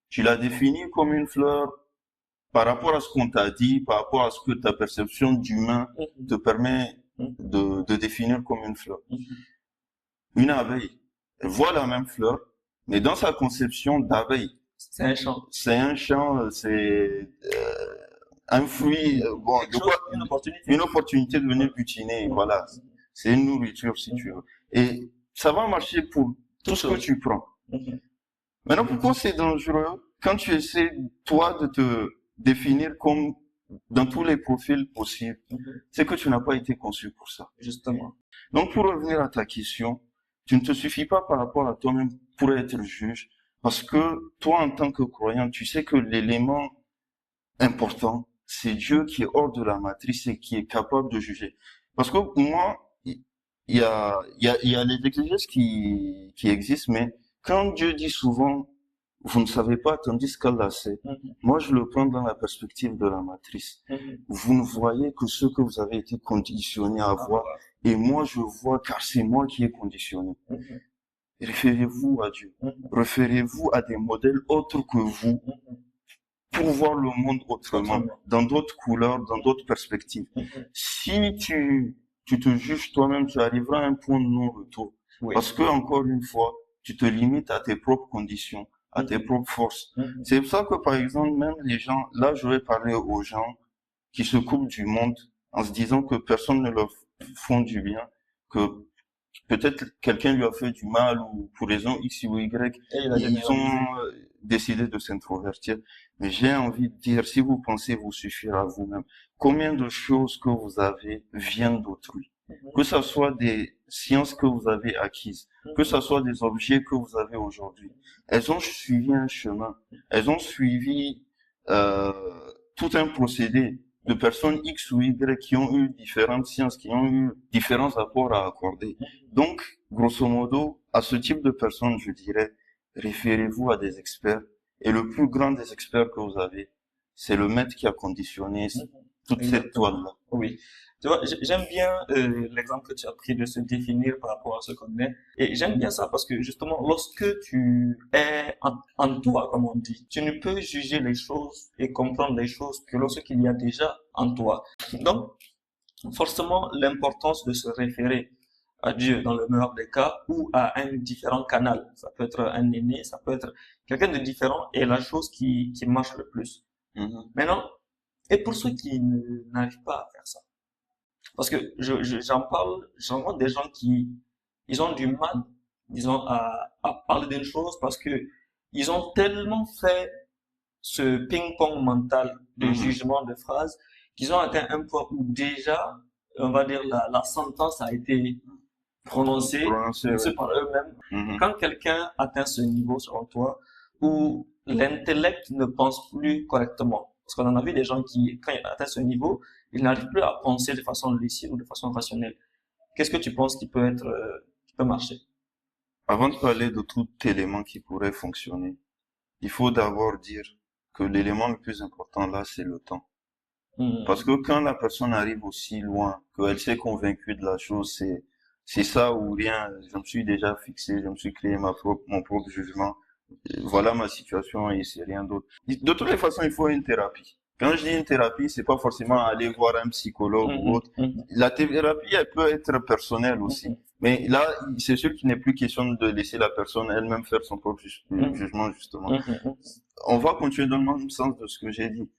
Tu la définis comme une fleur par rapport à ce qu'on t'a dit, par rapport à ce que ta perception d'humain te permet de définir comme une fleur. Une abeille, elle voit la même fleur, mais dans sa conception d'abeille, C'est un champ. c'est un champ, c'est un fruit, bon, de quoi, une opportunité de venir butiner, voilà. C'est une nourriture, si tu veux. Et ça va marcher pour tout ce que tu prends. Maintenant, pourquoi c'est dangereux quand tu essaies, toi, de te définir comme dans tous les profils possibles? C'est que tu n'as pas été conçu pour ça. Justement. Donc, pour revenir à ta question, tu ne te suffis pas par rapport à toi-même pour être juge, parce que toi, en tant que croyant, tu sais que l'élément important, c'est Dieu qui est hors de la matrice et qui est capable de juger. Parce que moi, il y a les exégèses qui existent, mais quand Dieu dit souvent, vous ne savez pas, tandis qu'Allah sait, moi je le prends dans la perspective de la matrice. Vous ne voyez que ce que vous avez été conditionné à voir, et moi je vois car c'est moi qui ai conditionné. Référez-vous à Dieu. Référez-vous à des modèles autres que vous pour voir le monde autrement, dans d'autres couleurs, dans d'autres perspectives. Si tu te juges toi-même, tu arriveras à un point de non-retour. Parce que, encore une fois, tu te limites à tes propres conditions, à tes propres forces. C'est pour ça que, par exemple, même les gens, là, je vais parler aux gens qui se coupent du monde en se disant que personne ne leur font du bien, que peut-être quelqu'un lui a fait du mal ou pour raison X ou Y, ils ont décidé de s'introvertir. Mais j'ai envie de dire, si vous pensez vous suffire à vous-même, combien de choses que vous avez viennent d'autrui? Que ce soit des sciences que vous avez acquises, que ce soit des objets que vous avez aujourd'hui. Elles ont suivi un chemin. Elles ont suivi tout un procédé de personnes X ou Y qui ont eu différentes sciences, qui ont eu différents apports à accorder. Donc, grosso modo, à ce type de personnes, je dirais, référez-vous à des experts. Et le plus grand des experts que vous avez, c'est le maître qui a conditionné toute cette toile-là. Oui. Tu vois, j'aime bien l'exemple que tu as pris de se définir par rapport à ce qu'on est. Et j'aime bien ça parce que justement, lorsque tu es en toi, comme on dit, tu ne peux juger les choses et comprendre les choses que lorsqu'il y a déjà en toi. Donc, forcément, l'importance de se référer à Dieu dans le meilleur des cas ou à un différent canal. Ça peut être un aîné, ça peut être quelqu'un de différent est la chose qui marche le plus. Maintenant, et pour ceux qui n'arrivent pas à faire ça, parce que j'en parle, j'en rencontre des gens qui, ils ont du mal, disons, à parler d'une chose parce que ils ont tellement fait ce ping-pong mental de jugement de phrases qu'ils ont atteint un point où déjà, on va dire, la sentence a été prononcée par eux-mêmes. Quand quelqu'un atteint ce niveau, selon toi, où l'intellect ne pense plus correctement, parce qu'on en a vu des gens qui, quand ils atteignent ce niveau, ils n'arrivent plus à penser de façon lucide ou de façon rationnelle. Qu'est-ce que tu penses qui peut être, qui peut marcher? Avant de parler de tout élément qui pourrait fonctionner, il faut d'abord dire que l'élément le plus important là, c'est le temps. Parce que quand la personne arrive aussi loin, qu'elle s'est convaincue de la chose, c'est ça ou rien. Je me suis déjà fixé, je me suis créé mon propre jugement. Voilà ma situation et c'est rien d'autre. De toutes les façons, il faut une thérapie. Quand je dis une thérapie, c'est pas forcément aller voir un psychologue ou autre. La thérapie, elle peut être personnelle aussi. Mais là, c'est sûr qu'il n'est plus question de laisser la personne elle-même faire son propre jugement, justement. On va continuer dans le même sens de ce que j'ai dit.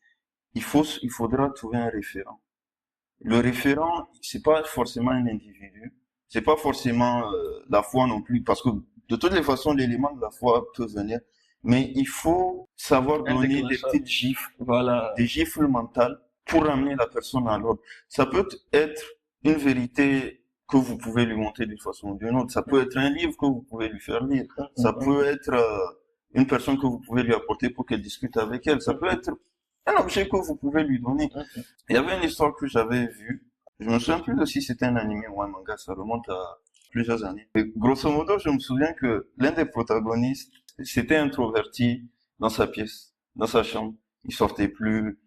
Il faudra trouver un référent. Le référent, c'est pas forcément un individu. C'est pas forcément la foi non plus, parce que de toutes les façons, l'élément de la foi peut venir. Mais il faut savoir donner des petites gifles, des gifles mentales pour amener la personne à l'ordre. Ça peut être une vérité que vous pouvez lui montrer d'une façon ou d'une autre. Ça peut être un livre que vous pouvez lui faire lire. Ça peut être une personne que vous pouvez lui apporter pour qu'elle discute avec elle. Ça peut être un objet que vous pouvez lui donner. Il y avait une histoire que j'avais vue. Je me souviens plus de si c'était un animé ou un manga. Ça remonte plusieurs années. Et grosso modo, je me souviens que l'un des protagonistes s'était introverti dans sa pièce, dans sa chambre. Il sortait plus.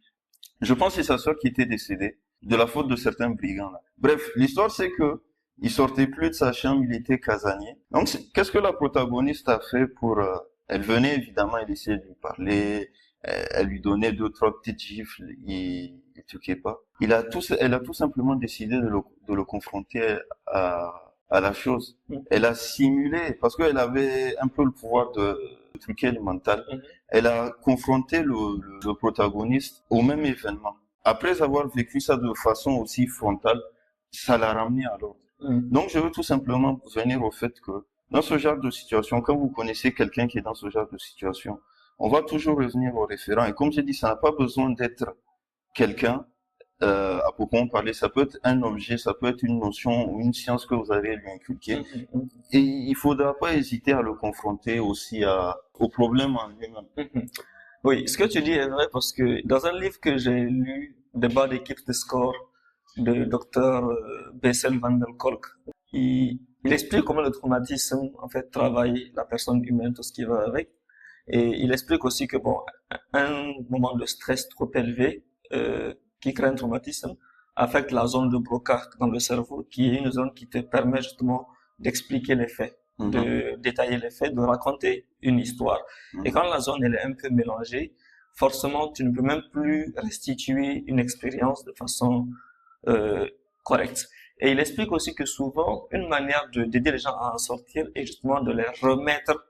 Je pense que c'est sa sœur qui était décédée de la faute de certains brigands là. Bref, l'histoire c'est que il sortait plus de sa chambre, il était casanier. Donc qu'est-ce que la protagoniste a fait pour elle venait évidemment, elle essayait de lui parler, elle lui donnait deux trois petites gifles, il truquait pas. Elle a tout simplement décidé de le confronter à la chose. Elle a simulé parce qu'elle avait un peu le pouvoir de truquer le mental. Elle a confronté le protagoniste au même événement. Après avoir vécu ça de façon aussi frontale, ça l'a ramené à l'ordre. Donc, je veux tout simplement venir au fait que dans ce genre de situation, quand vous connaissez quelqu'un qui est dans ce genre de situation, on va toujours revenir au référent. Et comme j'ai dit, ça n'a pas besoin d'être quelqu'un à proprement parler. Ça peut être un objet, ça peut être une notion ou une science que vous allez lui inculquer. Et il faudra pas hésiter à le confronter aussi au problème en lui-même. Oui, ce que tu dis est vrai parce que dans un livre que j'ai lu, Débat d'équipe de score, de Dr. Bessel van der Kolk, il explique comment le traumatisme, en fait, travaille la personne humaine, tout ce qui va avec. Et il explique aussi que, bon, un moment de stress trop élevé, qui crée un traumatisme, affecte la zone de Broca dans le cerveau, qui est une zone qui te permet justement d'expliquer les faits, de détailler les faits, de raconter une histoire. Et quand la zone elle est un peu mélangée, forcément tu ne peux même plus restituer une expérience de façon correcte. Et il explique aussi que souvent une manière d'aider les gens à en sortir est justement de les remettre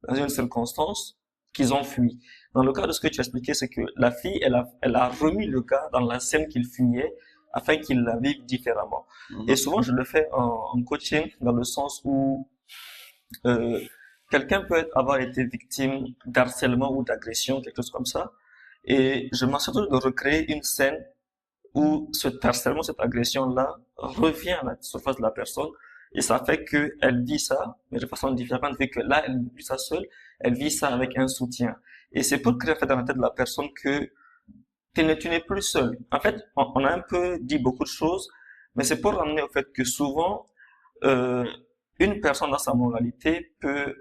dans une circonstance qu'ils ont fui. Dans le cas de ce que tu expliquais, c'est que la fille, elle a remis le gars dans la scène qu'il fuyait afin qu'il la vive différemment. Et souvent, je le fais en coaching dans le sens où quelqu'un peut avoir été victime d'harcèlement ou d'agression, quelque chose comme ça. Et je m'assure de recréer une scène où ce harcèlement, cette agression-là revient à la surface de la personne. Et ça fait qu'elle vit ça, mais de façon différente, vu que là, elle ne vit ça seule, elle vit ça avec un soutien. Et c'est pour créer dans la tête de la personne que tu n'es plus seul. En fait, on a un peu dit beaucoup de choses, mais c'est pour ramener au fait que souvent, une personne dans sa moralité peut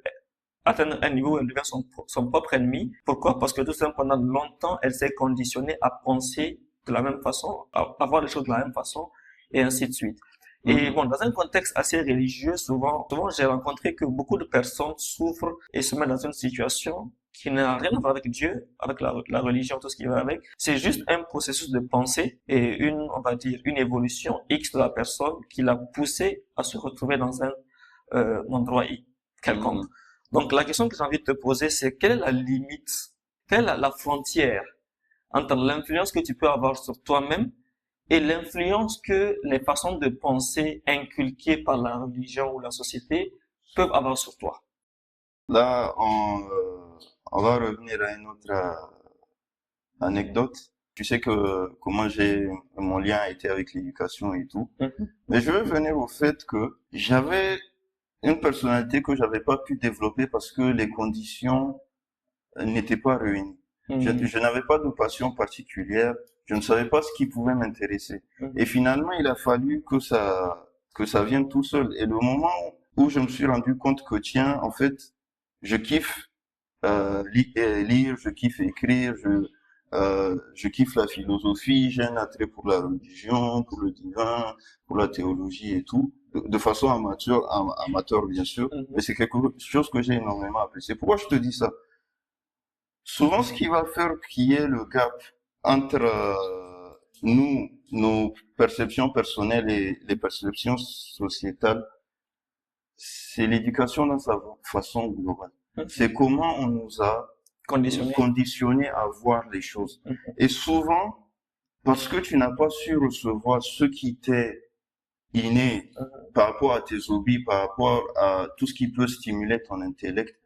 atteindre un niveau où elle devient son propre ennemi. Pourquoi? Parce que tout simplement, pendant longtemps, elle s'est conditionnée à penser de la même façon, à voir les choses de la même façon, et ainsi de suite. Et bon, dans un contexte assez religieux, souvent j'ai rencontré que beaucoup de personnes souffrent et se mettent dans une situation qui n'a rien à voir avec Dieu, avec la religion, tout ce qui va avec. C'est juste un processus de pensée et on va dire, une évolution X de la personne qui l'a poussé à se retrouver dans un endroit quelconque. Donc, la question que j'ai envie de te poser, c'est quelle est la limite, quelle est la frontière entre l'influence que tu peux avoir sur toi-même et l'influence que les façons de penser inculquées par la religion ou la société peuvent avoir sur toi. Là, on va revenir à une autre anecdote. Tu sais que comment mon lien a été avec l'éducation et tout. Mais je veux venir au fait que j'avais une personnalité que j'avais pas pu développer parce que les conditions n'étaient pas réunies. Je n'avais pas de passion particulière. Je ne savais pas ce qui pouvait m'intéresser. Et finalement, il a fallu que ça vienne tout seul. Et le moment où je me suis rendu compte que tiens, en fait, je kiffe lire, je kiffe écrire, je kiffe la philosophie, j'ai un attrait pour la religion, pour le divin, pour la théologie et tout, de façon amateur bien sûr, mais c'est quelque chose que j'ai énormément apprécié. Pourquoi je te dis ça? Souvent, ce qui va faire qu'il y ait le gap entre nos perceptions personnelles et les perceptions sociétales, c'est l'éducation dans sa façon globale. C'est comment on nous a conditionné à voir les choses. Et souvent, parce que tu n'as pas su recevoir ce qui t'est inné par rapport à tes hobbies, par rapport à tout ce qui peut stimuler ton intellect,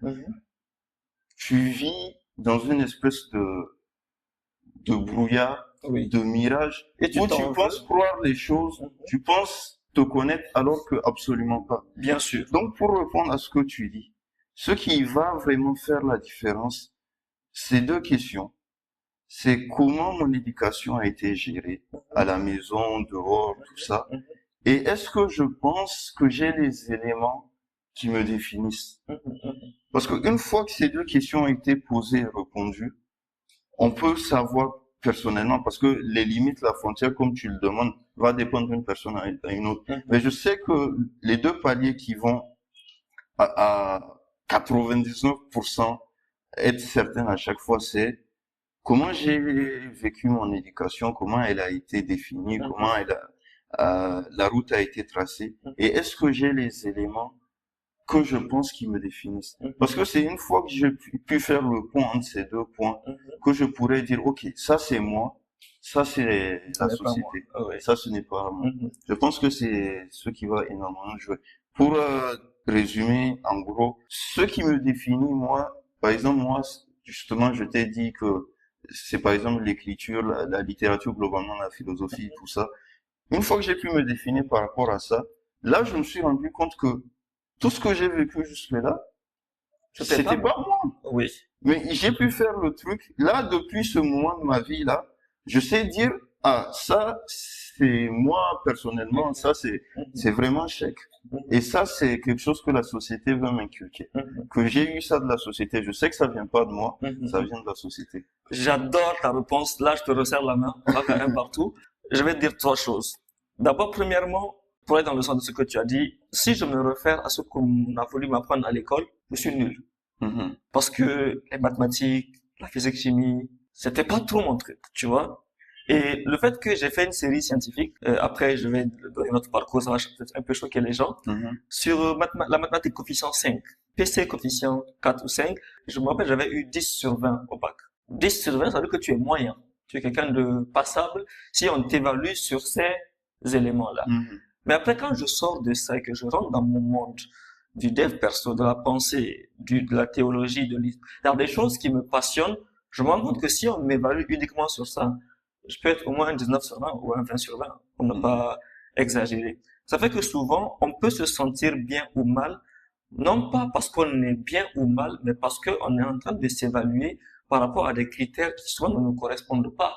tu vis dans une espèce de brouillard, de mirage, où tu penses croire les choses, tu penses te connaître alors que absolument pas. Bien sûr. Donc, pour répondre à ce que tu dis, ce qui va vraiment faire la différence, c'est deux questions. C'est comment mon éducation a été gérée, à la maison, dehors, tout ça, Et est-ce que je pense que j'ai les éléments qui me définissent? Parce qu'une fois que ces deux questions ont été posées et répondues, on peut savoir personnellement, parce que les limites, la frontière, comme tu le demandes, va dépendre d'une personne à une autre. Mais je sais que les deux paliers qui vont à 99% être certains à chaque fois, c'est comment j'ai vécu mon éducation, comment elle a été définie, comment la route a été tracée, et est-ce que j'ai les éléments que je pense qui me définissent. Parce que c'est une fois que j'ai pu faire le pont entre ces deux points que je pourrais dire, OK, ça c'est moi, ça c'est la société, ça ce n'est pas moi. Je pense que c'est ce qui va énormément jouer. Pour résumer, en gros, ce qui me définit, moi, par exemple, moi, justement, je t'ai dit que c'est par exemple l'écriture, la littérature, globalement, la philosophie, tout ça. Une fois que j'ai pu me définir par rapport à ça, là, je me suis rendu compte que tout ce que j'ai vécu jusque-là, c'était pas moi. Oui. Mais j'ai pu faire le truc. Là, depuis ce moment de ma vie, là, je sais dire, ah, ça, c'est moi, personnellement, ça, c'est vraiment chèque. Et ça, c'est quelque chose que la société veut m'inculquer. Que j'ai eu ça de la société. Je sais que ça vient pas de moi, ça vient de la société. J'adore ta réponse. Là, je te resserre la main. On va faire un partout. Je vais te dire trois choses. D'abord, premièrement, pour être dans le sens de ce que tu as dit, si je me réfère à ce qu'on a voulu m'apprendre à l'école, je suis nul. Parce que les mathématiques, la physique, chimie, c'était pas trop mon truc, tu vois. Et le fait que j'ai fait une série scientifique, après je vais donner notre parcours, ça va peut-être un peu choquer les gens, sur la mathématique coefficient 5, PC coefficient 4 ou 5, je me rappelle j'avais eu 10 sur 20 au bac. 10 sur 20, ça veut dire que tu es moyen, tu es quelqu'un de passable si on t'évalue sur ces éléments-là. Mais après, quand je sors de ça et que je rentre dans mon monde du dev perso, de la pensée, de la théologie, de l'histoire, des choses qui me passionnent, je me rends compte que si on m'évalue uniquement sur ça, je peux être au moins un 19 sur 20 ou un 20 sur 20, pour ne pas exagérer. Ça fait que souvent, on peut se sentir bien ou mal, non pas parce qu'on est bien ou mal, mais parce qu'on est en train de s'évaluer par rapport à des critères qui souvent ne nous correspondent pas,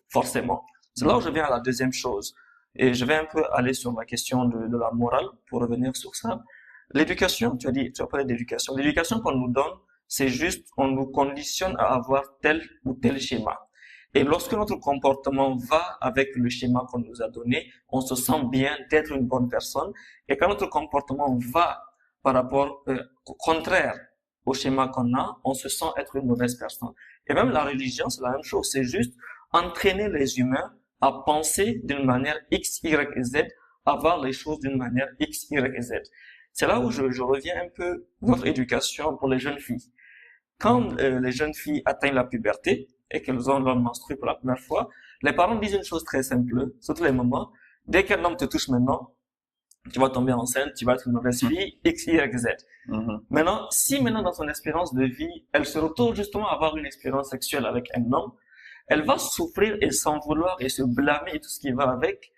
forcément. C'est là où je viens à la deuxième chose. Et je vais un peu aller sur ma question de la morale pour revenir sur ça. L'éducation, tu as parlé d'éducation. L'éducation qu'on nous donne, c'est juste, on nous conditionne à avoir tel ou tel schéma. Et lorsque notre comportement va avec le schéma qu'on nous a donné, on se sent bien d'être une bonne personne. Et quand notre comportement va par rapport au contraire au schéma qu'on a, on se sent être une mauvaise personne. Et même la religion, c'est la même chose. C'est juste entraîner les humains à penser d'une manière X, Y et Z, à voir les choses d'une manière X, Y et Z. C'est là où je reviens un peu notre éducation pour les jeunes filles. Quand les jeunes filles atteignent la puberté et qu'elles ont leur menstru pour la première fois, les parents disent une chose très simple, surtout les mamans, dès qu'un homme te touche maintenant, tu vas tomber enceinte, tu vas être une mauvaise fille, X, Y, Z. Maintenant, si maintenant dans son expérience de vie, elle se retrouve justement à avoir une expérience sexuelle avec un homme, elle va souffrir et s'en vouloir et se blâmer et tout ce qui va avec,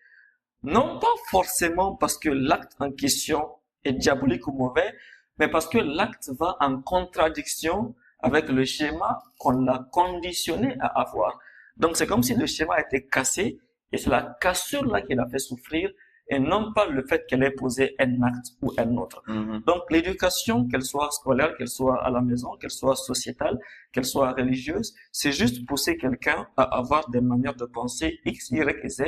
non pas forcément parce que l'acte en question est diabolique ou mauvais, mais parce que l'acte va en contradiction avec le schéma qu'on l'a conditionné à avoir. Donc c'est comme si le schéma était cassé et c'est la cassure là qui l'a fait souffrir et non pas le fait qu'elle ait posé un acte ou un autre. Donc l'éducation, qu'elle soit scolaire, qu'elle soit à la maison, qu'elle soit sociétale, qu'elle soit religieuse, c'est juste pousser quelqu'un à avoir des manières de penser X, Y et Z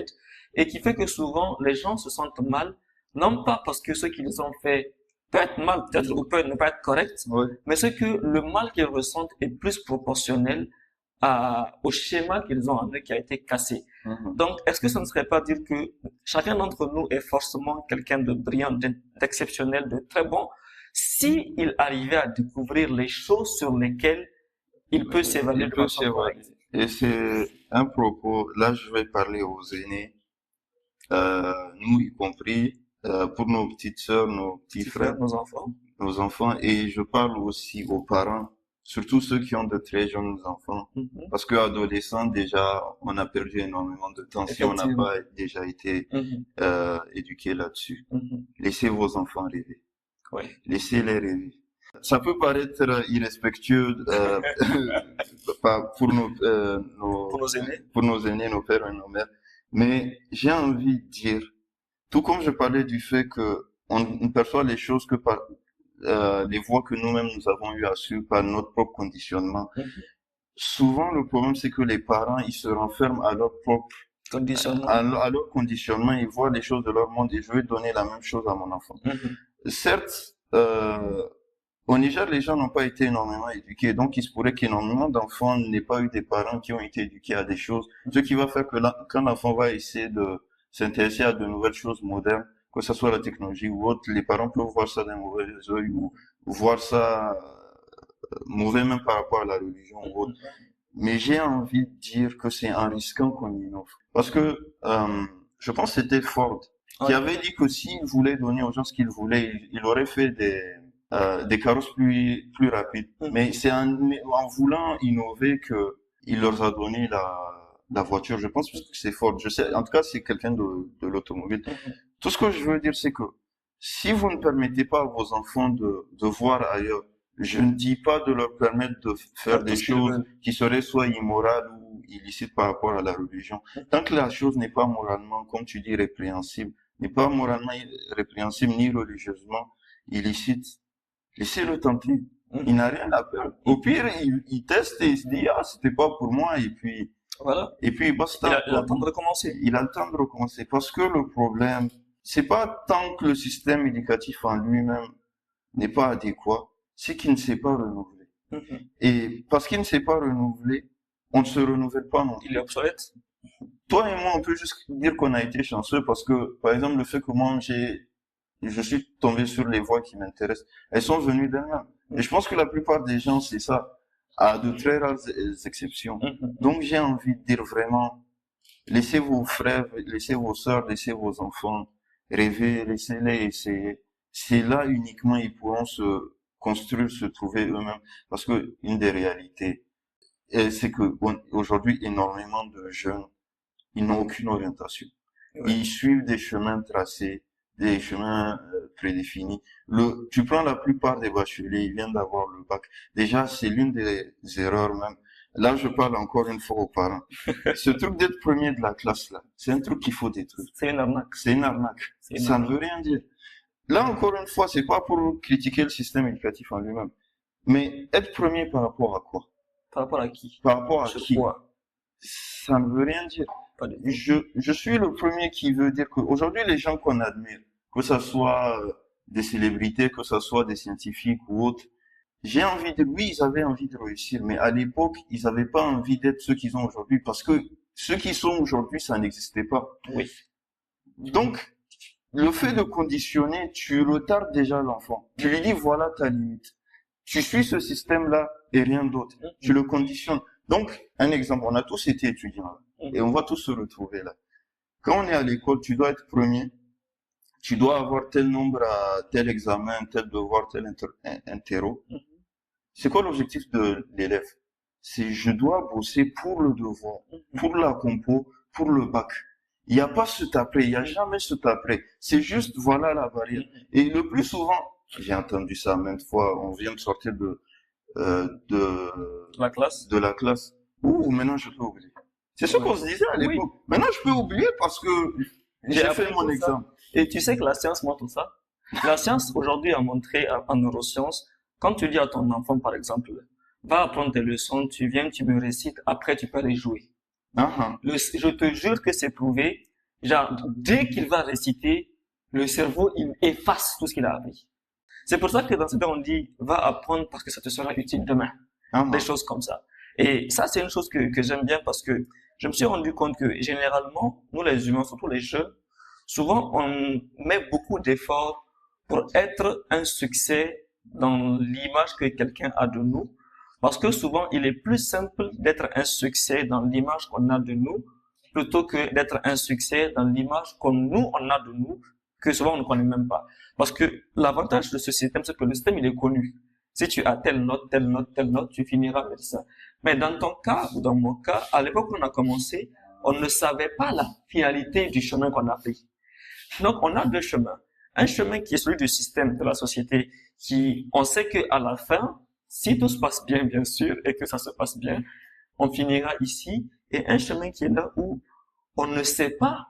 et qui fait que souvent les gens se sentent mal, non pas parce que ce qu'ils ont fait peut être mal, peut-être ou peut ne pas être correct, mais c'est que le mal qu'ils ressentent est plus proportionnel au schéma qu'ils ont en eux qui a été cassé. Donc, est-ce que ça ne serait pas dire que chacun d'entre nous est forcément quelqu'un de brillant, d'exceptionnel, de très bon, si il arrivait à découvrir les choses sur lesquelles il peut s'évaluer de façon correcte. Et c'est un propos, là je vais parler aux aînés, nous y compris, pour nos petites sœurs, nos petits frères, nos enfants, et je parle aussi aux parents, surtout ceux qui ont de très jeunes enfants, parce que adolescents déjà, on a perdu énormément de temps si on n'a pas déjà été éduqué là-dessus. Laissez vos enfants rêver, laissez-les rêver. Ça peut paraître irrespectueux pour pour nos aînés, nos pères et nos mères, mais j'ai envie de dire, Tout comme je parlais du fait que on perçoit les choses que par les voies que nous-mêmes nous avons eu à suivre par notre propre conditionnement. Mhm. Souvent, le problème, c'est que les parents, ils se renferment à leur propre, Conditionnement. à leur conditionnement, ils voient les choses de leur monde et je vais donner la même chose à mon enfant. Mhm. Certes, au Niger, les gens n'ont pas été énormément éduqués, donc il se pourrait qu'énormément d'enfants n'aient pas eu des parents qui ont été éduqués à des choses, ce qui va faire que quand l'enfant va essayer de s'intéresser à de nouvelles choses modernes, que ce soit la technologie ou autre, les parents peuvent voir ça d'un mauvais œil ou voir ça mauvais même par rapport à la religion ou autre. Mais j'ai envie de dire que c'est en risquant qu'on innove. Parce que je pense que c'était Ford qui Ouais. avait dit que s'il voulait donner aux gens ce qu'il voulait, il aurait fait des carrosses plus rapides. Mhm. Mais c'est en voulant innover que il leur a donné la voiture. Je pense que c'est Ford. Je sais, en tout cas, c'est quelqu'un de l'automobile. Mhm. Tout ce que je veux dire, c'est que si vous ne permettez pas à vos enfants de voir ailleurs, je ne dis pas de leur permettre de faire Faire tout des ce qu'ils choses veulent. qui seraient soit immorales ou illicites par rapport à la religion. Tant que la chose n'est pas moralement, comme tu dis, répréhensible, n'est pas moralement répréhensible ni religieusement illicite, laissez-le tenter. Il Mhm. n'a rien à perdre. Au pire, il teste et il se dit, ah, c'était pas pour moi, Voilà. et puis basta, Il a quoi. le temps de recommencer. Il a le temps de recommencer. Parce que le problème, c'est pas tant que le système éducatif en lui-même n'est pas adéquat, c'est qu'il ne s'est pas renouvelé. Mhm. Et parce qu'il ne s'est pas renouvelé, on ne se renouvelle pas non Il plus. est obsolète. Toi et moi, on peut juste dire qu'on a été chanceux parce que, par exemple, le fait que moi, je suis tombé sur les voies qui m'intéressent, elles sont venues d'elles-mêmes. Et je pense que la plupart des gens, c'est ça, à de très rares exceptions. Mhm. Donc, j'ai envie de dire vraiment, laissez vos frères, laissez vos sœurs, laissez vos enfants rêver, laissez-les essayer. C'est là uniquement ils pourront se construire, se trouver eux-mêmes. Parce que une des réalités, c'est que aujourd'hui, énormément de jeunes, ils n'ont aucune orientation. Ouais. Ils suivent des chemins tracés, des chemins prédéfinis. Tu prends la plupart des bacheliers, ils viennent d'avoir le bac. Déjà, c'est l'une des erreurs même. Là, je parle encore une fois aux parents. Ce truc d'être premier de la classe, là, c'est un truc qu'il faut détruire. C'est une arnaque. C'est une arnaque. C'est une Ça ne arnaque. veut rien dire. Là, encore une fois, c'est pas pour critiquer le système éducatif en lui-même. Mais être premier par rapport à quoi? Par rapport à qui? Par rapport à Sur qui? quoi? Ça ne veut rien dire. Pas du tout. Je suis le premier qui veut dire qu'aujourd'hui, les gens qu'on admire, que ce soit des célébrités, que ce soit des scientifiques ou autres, j'ai envie de, oui, ils avaient envie de réussir, mais à l'époque, ils n'avaient pas envie d'être ceux qu'ils ont aujourd'hui parce que ceux qui sont aujourd'hui, ça n'existait pas. Oui. Donc, le fait de conditionner, tu retardes déjà l'enfant. Tu lui dis, voilà ta limite. Tu suis ce système-là et rien d'autre. Tu le conditionnes. Donc, un exemple, on a tous été étudiants et on va tous se retrouver là. Quand on est à l'école, tu dois être premier, tu dois avoir tel nombre à tel examen, tel devoir, tel interro. C'est quoi l'objectif de l'élève? C'est je dois bosser pour le devoir, pour la compo, pour le bac. Il n'y a pas ce après, il n'y a jamais ce après. C'est juste voilà la barrière. Et le plus souvent, j'ai entendu ça maintes fois, on vient de sortir La classe? de la classe. Ouh, maintenant je peux oublier. C'est ce qu'on se disait à Oui. l'époque. Maintenant je peux oublier parce que j'ai fait appris mon tout ça. examen. Et tu sais que la science montre ça. La science aujourd'hui a montré en neurosciences, quand tu dis à ton enfant par exemple, va apprendre tes leçons, tu viens, tu me récites, après tu peux aller jouer. Ah, Je te jure que c'est prouvé. Genre, dès qu'il va réciter, le cerveau, il efface tout ce qu'il a appris. C'est pour ça que dans ce cas, on dit, va apprendre parce que ça te sera utile demain. ah, Des choses comme ça. Et ça, c'est une chose que j'aime bien parce que je me suis rendu compte que généralement, nous les humains, surtout les jeunes, souvent on met beaucoup d'efforts pour être un succès dans l'image que quelqu'un a de nous. Parce que souvent, il est plus simple d'être un succès dans l'image qu'on a de nous plutôt que d'être un succès dans l'image qu'on nous, on a de nous, que souvent on ne connaît même pas. Parce que l'avantage de ce système, c'est que le système, il est connu. Si tu as telle note, telle note, telle note, tu finiras médecin. Mais dans ton cas, ou dans mon cas, à l'époque où on a commencé, on ne savait pas la finalité du chemin qu'on a pris. Donc, on a deux chemins. Un chemin qui est celui du système de la société, qui, on sait qu'à la fin, si tout se passe bien, bien sûr, et que ça se passe bien, on finira ici. Et un chemin qui est là où on ne sait pas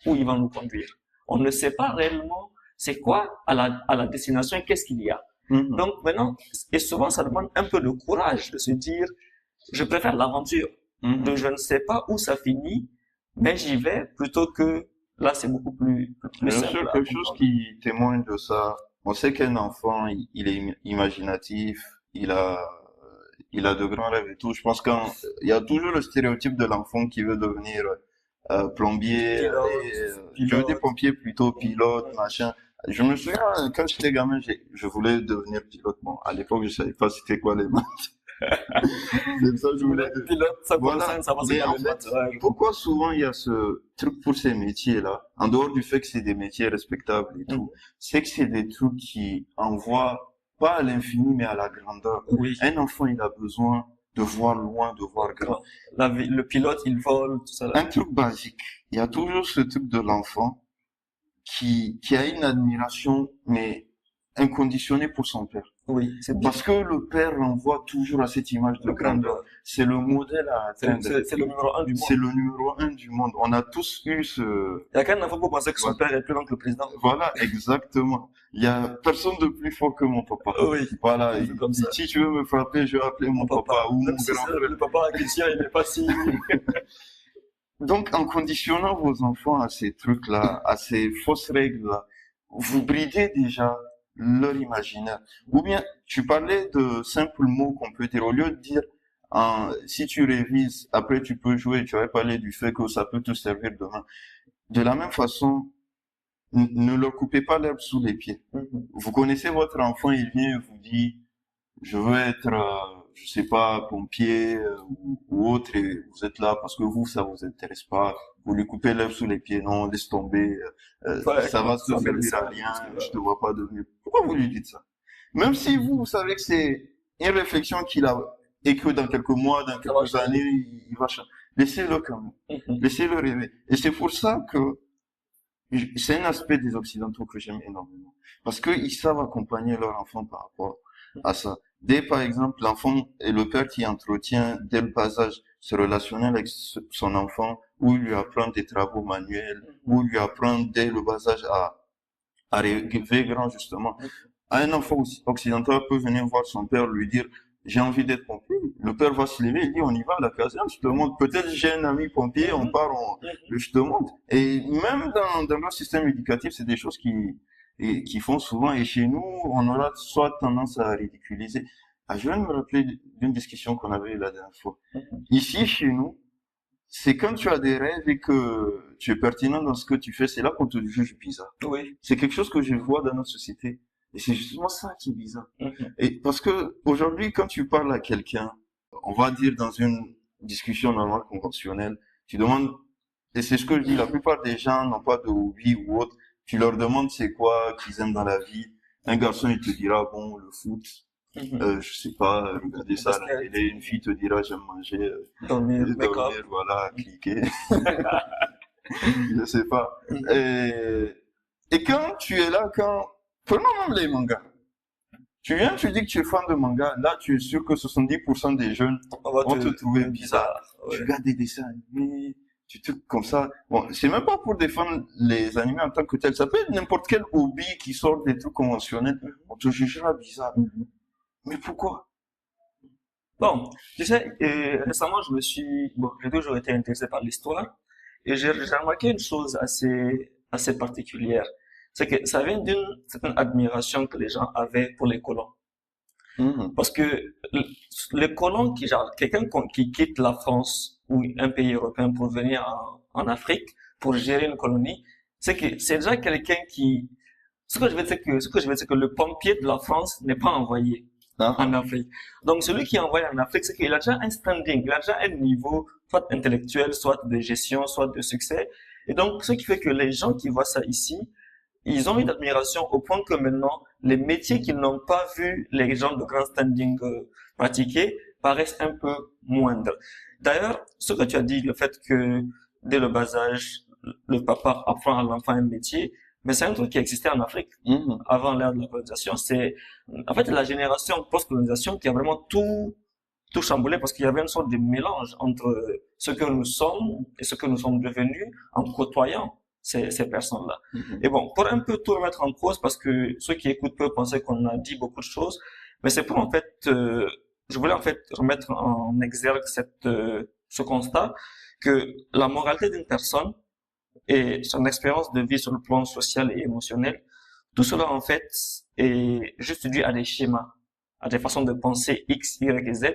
où il va nous conduire. on ne sait pas réellement c'est quoi à la destination, qu'est-ce qu'il y a. Mhm. Donc maintenant, et souvent ça demande un peu de courage de se dire, je préfère l'aventure. Mhm. Donc je ne sais pas où ça finit, mais j'y vais plutôt que là c'est beaucoup plus Bien simple sûr, à quelque chose comprendre. qui témoigne de ça. On sait qu'un enfant, il est imaginatif, il a, il a de grands rêves et tout. Je pense qu'il y a toujours le stéréotype de l'enfant qui veut devenir plombier et je veux dire Pilote. pompier plutôt, pilote, machin. Je me souviens quand j'étais gamin, je voulais devenir pilote. Bon, à l'époque, je savais pas c'était quoi les maths. C'est ça, que je Je voulais voulais. être pilote sans Voilà. connaissance, avant c'est Mais quoi en les fait, maths. Ouais, je comprends. pourquoi souvent il y a ce truc pour ces métiers-là, en dehors du fait que c'est des métiers respectables et tout, Mhm. c'est que c'est des trucs qui envoient pas à l'infini, mais à la grandeur. Oui. Un enfant, il a besoin de voir loin, de voir grand. Quand le pilote, il vole, tout ça là. Un truc basique. Il y a toujours ce truc de l'enfant qui a une admiration, mais inconditionnée pour son père. Oui, c'est bien. Parce que le père renvoie toujours à cette image de Le grandeur. grandeur. C'est le modèle à atteindre. C'est le numéro un du C'est monde. le numéro un du monde. On a tous eu ce... Il y a qu'un enfant pour penser que son Voilà, père est plus grand que le président. voilà, exactement. Il y a personne de plus fort que mon papa. Oui, Voilà, c'est comme ça. si tu veux me frapper, je vais appeler Mon mon papa. papa ou Même mon si grand c'est frère. le papa en question, il n'est pas si... Donc, en conditionnant vos enfants à ces trucs-là, à ces fausses règles-là, vous bridez déjà leur imaginaire. Ou bien, tu parlais de simples mots qu'on peut dire. Au lieu de dire, si tu révises, après tu peux jouer, tu avais parlé du fait que ça peut te servir demain. De la même façon, ne leur coupez pas l'herbe sous les pieds. Mhm. Vous connaissez votre enfant, il vient et vous dit, je veux être, je sais pas, pompier ou autre, et vous êtes là parce que vous, ça vous intéresse pas. Vous lui coupez l'herbe sous les pieds, non, laisse tomber, Ouais, ça va te ça fait servir ça. à rien, je te vois pas devenir. Pourquoi vous lui dites ça? Même si vous, vous savez que c'est une réflexion qu'il a, et que dans quelques mois, dans Ça va quelques changer. années, il va changer. Laissez-le quand même. Mhm. Laissez-le rêver. Et c'est pour ça que c'est un aspect des Occidentaux que j'aime énormément. Parce qu'ils savent accompagner leur enfant par rapport à ça. Dès, par exemple, l'enfant et le père qui entretient dès le bas âge ce relationnel avec son enfant, où il lui apprend des travaux manuels, où il lui apprend dès le bas âge à rêver grand, justement. Un enfant occidental peut venir voir son père, lui dire, j'ai envie d'être pompier. Le père va se lever, il dit, on y va à la caserne, je te montre. Peut-être j'ai un ami pompier, on Mhm. part, Mhm. je te montre. Et même dans leur système éducatif, c'est des choses qui font souvent. Et chez nous, on aura soit tendance à ridiculiser. Ah, je viens de me rappeler d'une discussion qu'on avait eue la dernière fois. Mhm. Ici, chez nous, c'est quand tu as des rêves et que tu es pertinent dans ce que tu fais, c'est là qu'on te juge bizarre. Oui. C'est quelque chose que je vois dans notre société. Et c'est justement ça qui est bizarre. Mhm. Et parce que aujourd'hui, quand tu parles à quelqu'un, on va dire dans une discussion normale conventionnelle, tu demandes, et c'est ce que je dis, la plupart des gens n'ont pas de hobby ou autre, tu leur demandes c'est quoi qu'ils aiment dans la vie. Un garçon, il te dira, bon, le foot, Mhm. je sais pas, regarder ça à la Basket, télé. Une fille te dira, j'aime manger, dormir, make-up. dormir, voilà, cliquer, je sais pas. Mhm. Et quand tu es là, prenons même les mangas. Tu viens, tu dis que tu es fan de manga, là tu es sûr que 70% des jeunes On va vont te trouver bizarre. bizarre. Tu Ouais. regardes des dessins animés, tu trucs comme ça. Bon, c'est même pas pour défendre les animés en tant que tel. Ça peut être n'importe quel hobby qui sort des trucs conventionnels. On te jugera bizarre. Mhm. Mais pourquoi? Bon, tu sais, récemment, j'ai toujours été intéressé par l'histoire et j'ai remarqué une chose assez particulière. C'est que ça vient d'une certaine admiration que les gens avaient pour les colons. Mhm. Parce que les colons genre, qui quitte la France ou un pays européen pour venir en Afrique pour gérer une colonie, c'est déjà quelqu'un qui, ce que je veux dire, c'est que le pompier de la France n'est pas envoyé Ah, en Afrique. Donc, celui qui est envoyé en Afrique, c'est qu'il a déjà un standing, il a déjà un niveau, soit intellectuel, soit de gestion, soit de succès. Et donc, ce qui fait que les gens qui voient ça ici, ils ont une admiration au point que maintenant, les métiers qu'ils n'ont pas vu les gens de grand standing pratiquer paraissent un peu moindres. D'ailleurs, ce que tu as dit, le fait que dès le bas âge, le papa apprend à l'enfant un métier, mais c'est un truc qui existait en Afrique mhm. avant l'ère de la colonisation. C'est en fait la génération post-colonisation qui a vraiment tout chamboulé parce qu'il y avait une sorte de mélange entre ce que nous sommes et ce que nous sommes devenus en côtoyant ces personnes-là. Mhm. Et bon, pour un peu tout remettre en cause, parce que ceux qui écoutent peuvent penser qu'on a dit beaucoup de choses, mais c'est pour en fait, je voulais en fait remettre en exergue ce constat que la moralité d'une personne et son expérience de vie sur le plan social et émotionnel, tout cela en fait est juste dû à des schémas, à des façons de penser X, Y et Z,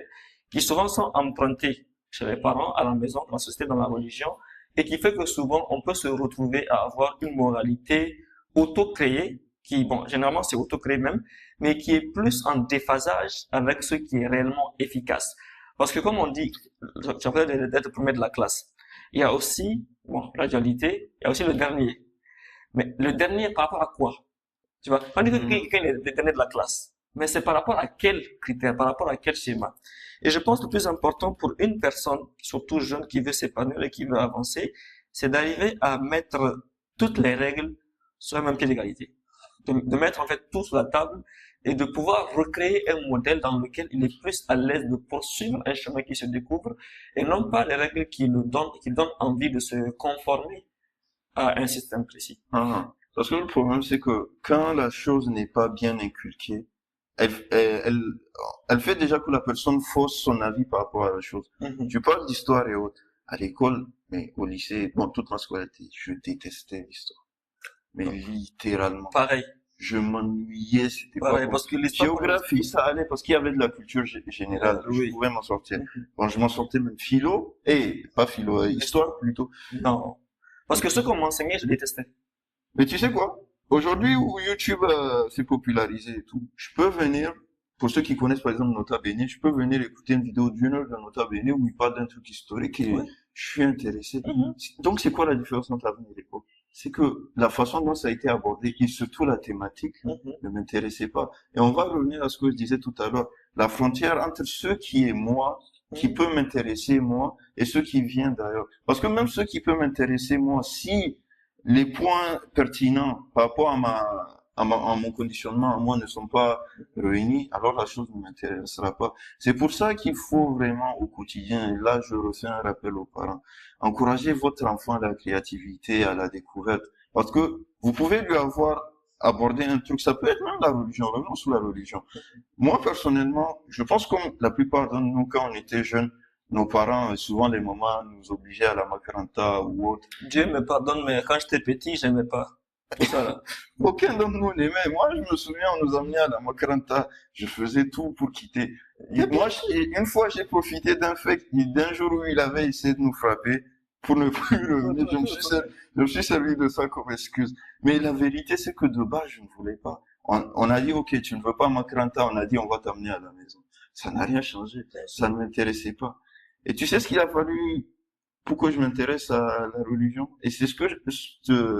qui souvent sont empruntés chez les parents, à la maison, dans la société, dans la religion, et qui fait que souvent on peut se retrouver à avoir une moralité auto-créée, qui, bon, généralement c'est auto-créé même, mais qui est plus en déphasage avec ce qui est réellement efficace. Parce que comme on dit, j'ai parlé d'être le premier de la classe, il y a aussi, bon, la dualité, il y a aussi le dernier. Mais le dernier par rapport à quoi? Tu vois, on dit que Mhm. quelqu'un est le dernier de la classe. Mais c'est par rapport à quel critère, par rapport à quel schéma. Et je pense que le plus important pour une personne, surtout jeune, qui veut s'épanouir et qui veut avancer, c'est d'arriver à mettre toutes les règles sur un même pied d'égalité. De mettre en fait tout sur la table et de pouvoir recréer un modèle dans lequel il est plus à l'aise de poursuivre un chemin qui se découvre et non pas les règles qui donnent envie de se conformer à un système précis. Ah. Parce que le problème, c'est que quand la chose n'est pas bien inculquée, elle, elle, elle, elle fait déjà que la personne fausse son avis par rapport à la chose. Mhm. Tu parles d'histoire et autres. À l'école, mais au lycée, bon, toute ma scolarité, je détestais l'histoire. Mais littéralement. Pareil, Je m'ennuyais, c'était pas pareil, bon. parce que l'histoire, Géographie, ça allait parce qu'il y avait de la culture générale. Je oui. pouvais m'en sortir. Mhm. Bon, je m'en sortais même philo, et pas philo, histoire plutôt. Non. Parce que ce qu'on m'enseignait, je détestais. Mais tu sais quoi? Aujourd'hui où YouTube s'est popularisé et tout, je peux venir, pour ceux qui connaissent par exemple Nota Bene, je peux venir écouter une vidéo d'une heure de Nota Bene où il parle d'un truc historique et Oui. je suis intéressé. Mhm. Donc c'est quoi la différence entre avant et l'époque? C'est que la façon dont ça a été abordé et surtout la thématique Mhm. ne m'intéressait pas. Et on va revenir à ce que je disais tout à l'heure. La frontière entre ce qui est moi, qui Mhm. peut m'intéresser moi, et ce qui vient d'ailleurs. Parce que même ce qui peut m'intéresser moi, si les points pertinents par rapport à mon conditionnement, à moi, ne sont pas réunis, alors la chose ne m'intéressera pas. C'est pour ça qu'il faut vraiment au quotidien, et là je refais un rappel aux parents, encourager votre enfant à la créativité, à la découverte, parce que vous pouvez lui avoir abordé un truc, ça peut être même la religion, revenons sur la religion. Moi, personnellement, je pense comme la plupart de nous, quand on était jeunes, nos parents, souvent les mamans, nous obligeaient à la macaranta ou autre. Dieu me pardonne, mais quand j'étais petit, j'aimais pas. Tout ça, là. Aucun d'entre nous n'aimait. Moi, je me souviens, on nous emmenait à la macaranta. Je faisais tout pour quitter. Et moi, une fois, j'ai profité d'un fait, d'un jour où il avait essayé de nous frapper pour ne plus revenir. Je me suis servi de ça comme excuse. Mais la vérité, c'est que de base, je ne voulais pas. On a dit, OK, tu ne veux pas macaranta. On a dit, on va t'amener à la maison. Ça n'a rien changé. Ça ne m'intéressait pas. Et tu sais ce qu'il a fallu pourquoi je m'intéresse à la religion. Et c'est ce que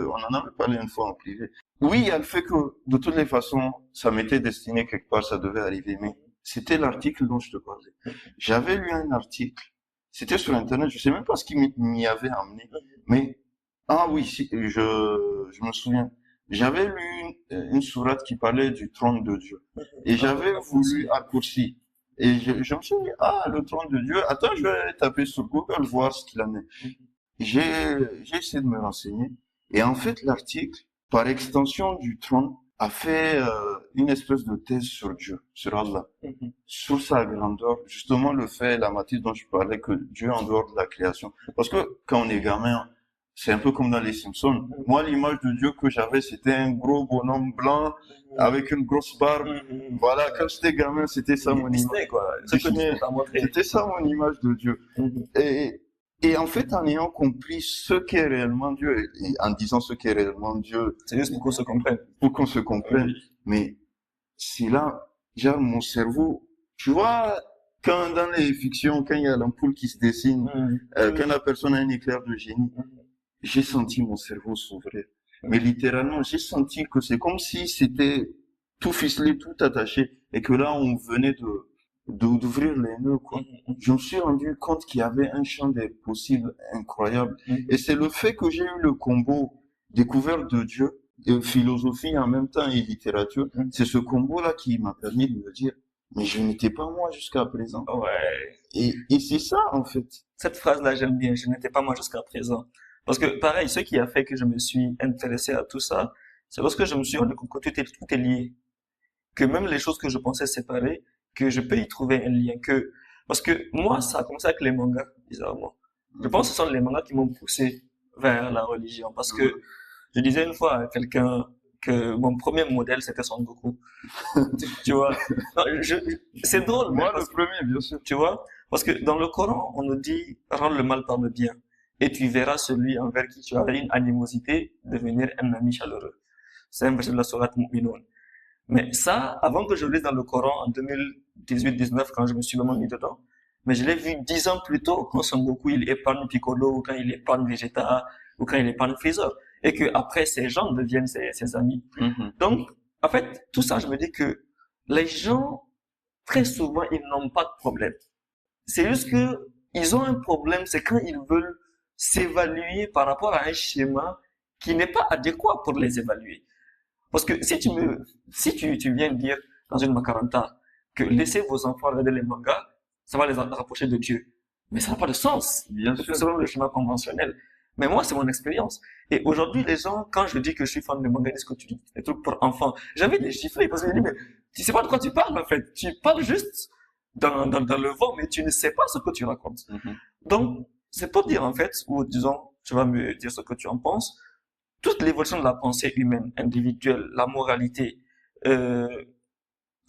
on en avait parlé une fois en privé. Oui, il y a le fait que, de toutes les façons, ça m'était destiné quelque part, ça devait arriver, mais c'était l'article dont je te parlais. J'avais lu un article, c'était sur Internet, je sais même pas ce qui m'y avait amené, mais, ah oui, si, je me souviens. J'avais lu une sourate qui parlait du trône de Dieu. Et j'avais voulu raccourcir. Et je me suis dit, ah, le trône de Dieu, attends, je vais taper sur Google, voir ce qu'il en est. J'ai, j'ai essayé de me renseigner. Et en fait, l'article, par extension du trône, a fait une espèce de thèse sur Dieu, sur Allah, Mhm. sur sa grandeur, justement le fait, la matrice dont je parlais, que Dieu en dehors de la création. Parce que quand on est gamin, c'est un peu comme dans les Simpsons. Moi, l'image de Dieu que j'avais, c'était un gros bonhomme blanc avec une grosse barbe. Mhm. Voilà, quand j'étais gamin, c'était ça mon image. Disney, quoi. Ce que Disney, tu t'as montré. c'était ça mon image de Dieu. Mhm. Et en fait, en ayant compris ce qu'est réellement Dieu, et en disant ce qu'est réellement Dieu, C'est juste pour qu'on se comprenne. pour qu'on se comprenne, mais c'est là, genre mon cerveau, tu vois, quand dans les fictions, quand il y a l'ampoule qui se dessine, Mhm. quand la personne a un éclair de génie, j'ai senti mon cerveau s'ouvrir. Mais littéralement, j'ai senti que c'est comme si c'était tout ficelé, tout attaché, et que là, on venait d'ouvrir les nœuds, quoi. Mhm. Je me suis rendu compte qu'il y avait un champ des possibles incroyable. Mhm. Et c'est le fait que j'ai eu le combo découverte de Dieu, et philosophie en même temps et littérature, Mhm. c'est ce combo-là qui m'a permis de me dire, mais je n'étais pas moi jusqu'à présent. Ouais. Et c'est ça, en fait. Cette phrase-là, j'aime bien. Je n'étais pas moi jusqu'à présent. Parce que, pareil, ce qui a fait que je me suis intéressé à tout ça, c'est lorsque je me suis rendu compte que tout est lié. Que même les choses que je pensais séparer, que je peux y trouver un lien. Parce que moi, ça a commencé avec les mangas, bizarrement. Je pense que ce sont les mangas qui m'ont poussé vers la religion. Parce que je disais une fois à quelqu'un que mon premier modèle, c'était Son Goku. Tu vois? Non, c'est drôle, mais Moi, le premier, bien sûr. tu vois? Parce que dans le Coran, on nous dit, rends le mal par le bien. Et tu verras celui envers qui tu avais une animosité devenir un ami chaleureux. C'est un verset de la sourate Mu'minun. Mais ça, avant que je le lise dans le Coran en 2018-19, quand je me suis vraiment mis dedans, mais je l'ai vu 10 ans plus tôt, quand Son Goku, il épargne Piccolo, ou quand il épargne Vegeta, ou quand il épargne Freezer. Et que après, ces gens deviennent ses amis. Mhm. Donc, en fait, tout ça, je me dis que les gens, très souvent, ils n'ont pas de problème. C'est juste que ils ont un problème, c'est quand ils veulent s'évaluer par rapport à un schéma qui n'est pas adéquat pour les évaluer. Parce que si tu viens dire dans une macaranta que laissez vos enfants regarder les mangas, ça va les rapprocher de Dieu. Mais ça n'a pas de sens. Bien Parce sûr. que selon le schéma conventionnel. Mais moi, c'est mon expérience. Et aujourd'hui, les gens, quand je dis que je suis fan de manga, disent que tu dis des trucs pour enfants. J'avais des chiffres parce que je dis, mais tu sais pas de quoi tu parles, en fait. Tu parles juste dans le vent, mais tu ne sais pas ce que tu racontes. Mhm. Donc, c'est pour dire, en fait, ou disons, tu vas me dire ce que tu en penses, toute l'évolution de la pensée humaine, individuelle, la moralité, euh,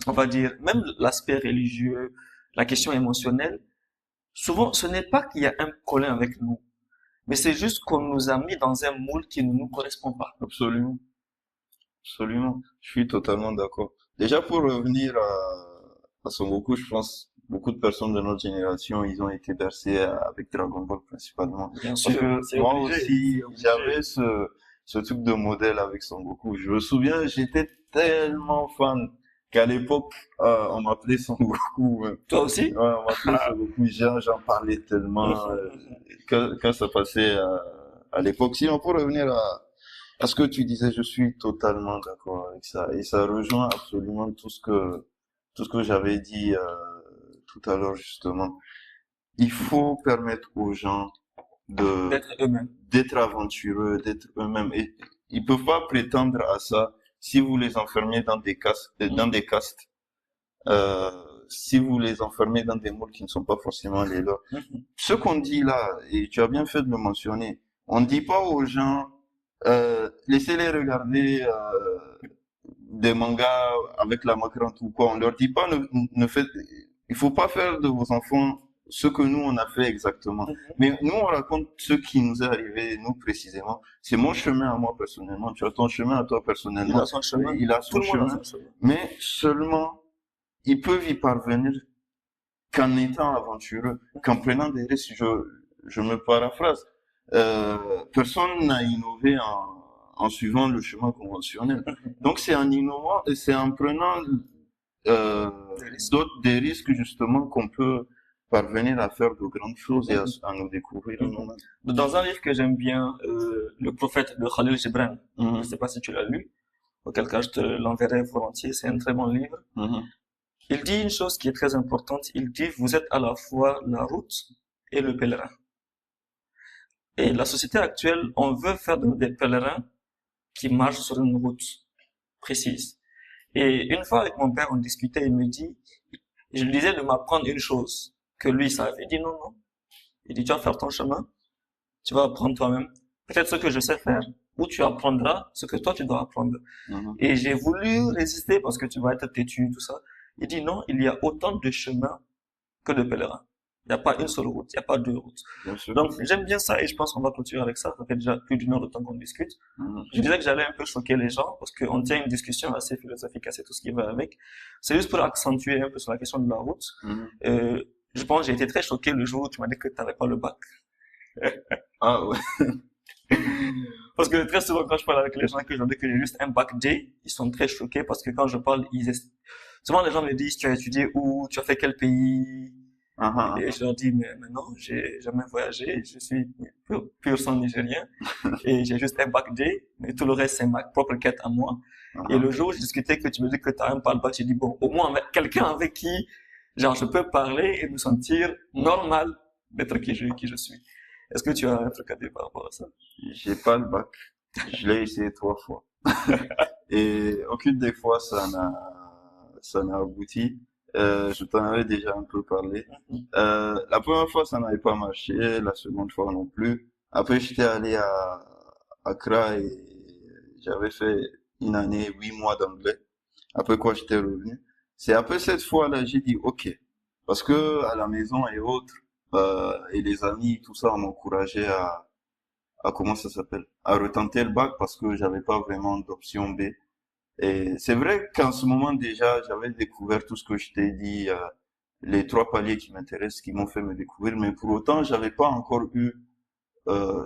on va dire, même l'aspect religieux, la question émotionnelle, souvent, ce n'est pas qu'il y a un problème avec nous, mais c'est juste qu'on nous a mis dans un moule qui ne nous correspond pas. Absolument. Absolument. Je suis totalement d'accord. Déjà, pour revenir à Son Goku, je pense beaucoup de personnes de notre génération, ils ont été bercés avec Dragon Ball principalement. Bien Parce sûr, que c'est moi obligé. aussi, C'est obligé. j'avais ce truc de modèle avec Son Goku. Je me souviens, j'étais tellement fan qu'à l'époque, on m'appelait Son Goku. Toi aussi? Ouais, on m'appelait Son Goku. J'en parlais tellement que ça passait à l'époque. Sinon, pour revenir à ce que tu disais, je suis totalement d'accord avec ça. Et ça rejoint absolument tout ce que j'avais dit tout à l'heure, justement. Il faut permettre aux gens D'être eux-mêmes. d'être aventureux, d'être eux-mêmes. Et ils peuvent pas prétendre à ça si vous les enfermez dans des castes, euh, si vous les enfermez dans des moules qui ne sont pas forcément les leurs. Ce qu'on dit là, et tu as bien fait de le mentionner, on ne dit pas aux gens, laissez-les regarder des mangas avec la macarante ou quoi. On leur dit pas, ne faites, il faut pas faire de vos enfants ce que nous on a fait exactement. Mais nous on raconte ce qui nous est arrivé, nous précisément. C'est mon chemin à moi personnellement. Tu as ton chemin à toi Il personnellement. a son chemin. Il a Tout son le monde a chemin. son chemin. Mais seulement, ils peuvent y parvenir qu'en étant aventureux, qu'en prenant des risques. Je me paraphrase. Personne n'a innové en suivant le chemin conventionnel. Donc c'est en innovant et c'est en prenant euh, Des risques. des risques justement qu'on peut parvenir à faire de grandes choses et à nous découvrir nous-mêmes. Dans un livre que j'aime bien, Le Prophète de Khalil Gibran, je ne Mhm, sais pas si tu l'as lu, auquel cas je te l'enverrai volontiers, c'est un très bon livre. mhm, Il dit une chose qui est très importante, il dit vous êtes à la fois la route et le pèlerin. Et la société actuelle, on veut faire de nous des pèlerins qui marchent sur une route précise. Et une fois avec mon père, on discutait, il me dit, je lui disais de m'apprendre une chose que lui savait. Il dit non, non. Il dit tu vas faire ton chemin, tu vas apprendre toi-même. Peut-être ce que je sais faire, ou tu apprendras ce que toi tu dois apprendre. mhm. Et j'ai voulu résister parce que tu vas être têtu, tout ça. Il dit non, il y a autant de chemins que de pèlerins. Il n'y a pas une seule route, il n'y a pas deux routes. Bien sûr. Donc j'aime bien ça et je pense qu'on va continuer avec ça. Ça fait déjà plus d'une heure de temps qu'on discute. Mhm, Je disais que j'allais un peu choquer les gens parce qu'on tient une discussion assez philosophique, assez tout ce qui va avec. C'est juste pour accentuer un peu sur la question de la route. mhm. Je pense que j'ai été très choqué le jour où tu m'as dit que tu n'avais pas le bac. Ah ouais. Parce que très souvent, quand je parle avec les gens que je leur dis que j'ai juste un bac D, ils sont très choqués parce que quand je parle, souvent les gens me disent, tu as étudié où, tu as fait quel pays, Ah, ah, et je leur dis, mais non, j'ai jamais voyagé, je suis pur sang nigérien, et j'ai juste un bac D, mais tout le reste c'est ma propre quête à moi. ah, Et le jour où j'ai discuté que tu me dis que tu as même pas le bac, j'ai dit, bon, au moins avec quelqu'un avec qui, genre, je peux parler et me sentir normal d'être qui je suis. Est-ce que tu as un truc à dire par rapport à ça? J'ai pas le bac. Je l'ai essayé 3 fois. Et aucune des fois, ça n'a abouti. Je t'en avais déjà un peu parlé. La première fois, ça n'avait pas marché. La seconde fois non plus. Après, j'étais allé à Accra et j'avais fait une année, 8 mois d'anglais. Après quoi, j'étais revenu. C'est après cette fois-là, j'ai dit, OK. Parce que à la maison et autres, et les amis, tout ça, m'encourageait à comment ça s'appelle, à retenter le bac parce que j'avais pas vraiment d'option B. Et c'est vrai qu'en ce moment déjà, j'avais découvert tout ce que je t'ai dit, les 3 paliers qui m'intéressent, qui m'ont fait me découvrir, mais pour autant, j'avais pas encore eu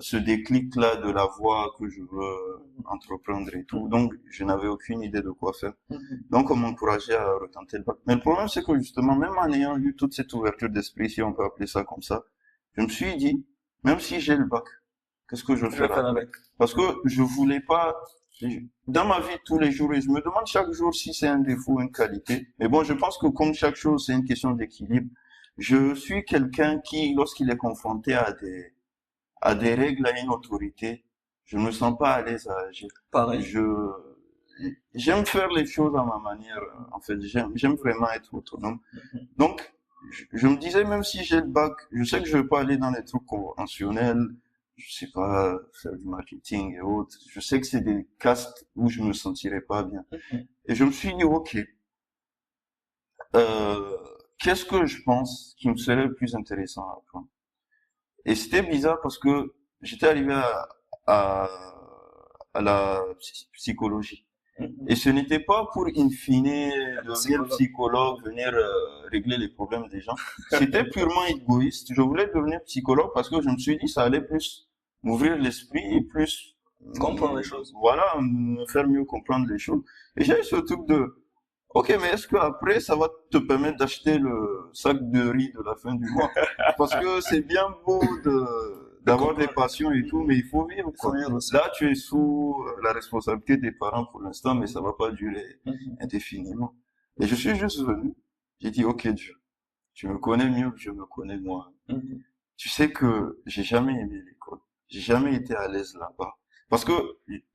ce déclic-là de la voie que je veux entreprendre et tout. Donc, je n'avais aucune idée de quoi faire. Donc, on m'encourageait à retenter le bac. Mais le problème, c'est que justement, même en ayant eu toute cette ouverture d'esprit, si on peut appeler ça comme ça, je me suis dit, même si j'ai le bac, qu'est-ce que je Je vais fais faire là? avec. Parce que je voulais pas, dans ma vie de tous les jours, et je me demande chaque jour si c'est un défaut ou une qualité. Mais bon, je pense que comme chaque chose, c'est une question d'équilibre. Je suis quelqu'un qui, lorsqu'il est confronté à des règles, à une autorité, je me sens pas à l'aise à agir. Pareil. J'aime faire les choses à ma manière. En fait, j'aime vraiment être autonome. Donc, je me disais, même si j'ai le bac, je sais que je vais pas aller dans les trucs conventionnels, je sais pas faire du marketing et autres. Je sais que c'est des castes où je me sentirais pas bien. Et je me suis dit, OK, qu'est-ce que je pense qui me serait le plus intéressant à apprendre? Et c'était bizarre parce que j'étais arrivé à, à la psychologie. Et ce n'était pas pour in fine devenir psychologue, venir régler les problèmes des gens. C'était purement égoïste. Je voulais devenir psychologue parce que je me suis dit ça allait plus m'ouvrir l'esprit et plus Comprendre les choses. voilà, me faire mieux comprendre les choses. Et j'ai eu ce truc de OK, mais est-ce que après ça va te permettre d'acheter le sac de riz de la fin du mois? Parce que c'est bien beau d'avoir des passions et tout, mais il faut vivre, quoi. Là, tu es sous la responsabilité des parents pour l'instant, mais ça va pas durer indéfiniment. Et je suis juste venu. J'ai dit, OK, Dieu, tu me connais mieux que je me connais moi. Tu sais que j'ai jamais aimé l'école. J'ai jamais été à l'aise là-bas. Parce que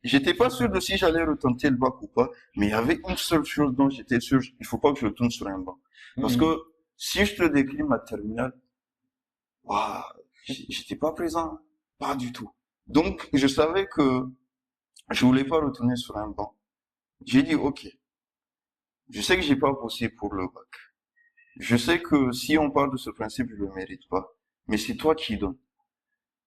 j'étais pas sûr de si j'allais retenter le bac ou pas, mais il y avait une seule chose dont j'étais sûr, il faut pas que je tourne sur un banc. Parce que si je te décris ma terminale, waouh, j'étais pas présent, pas du tout. Donc, je savais que je voulais pas retourner sur un banc. J'ai dit, OK, je sais que j'ai pas bossé pour le bac. Je sais que si on parle de ce principe, je le mérite pas. Mais c'est toi qui donnes.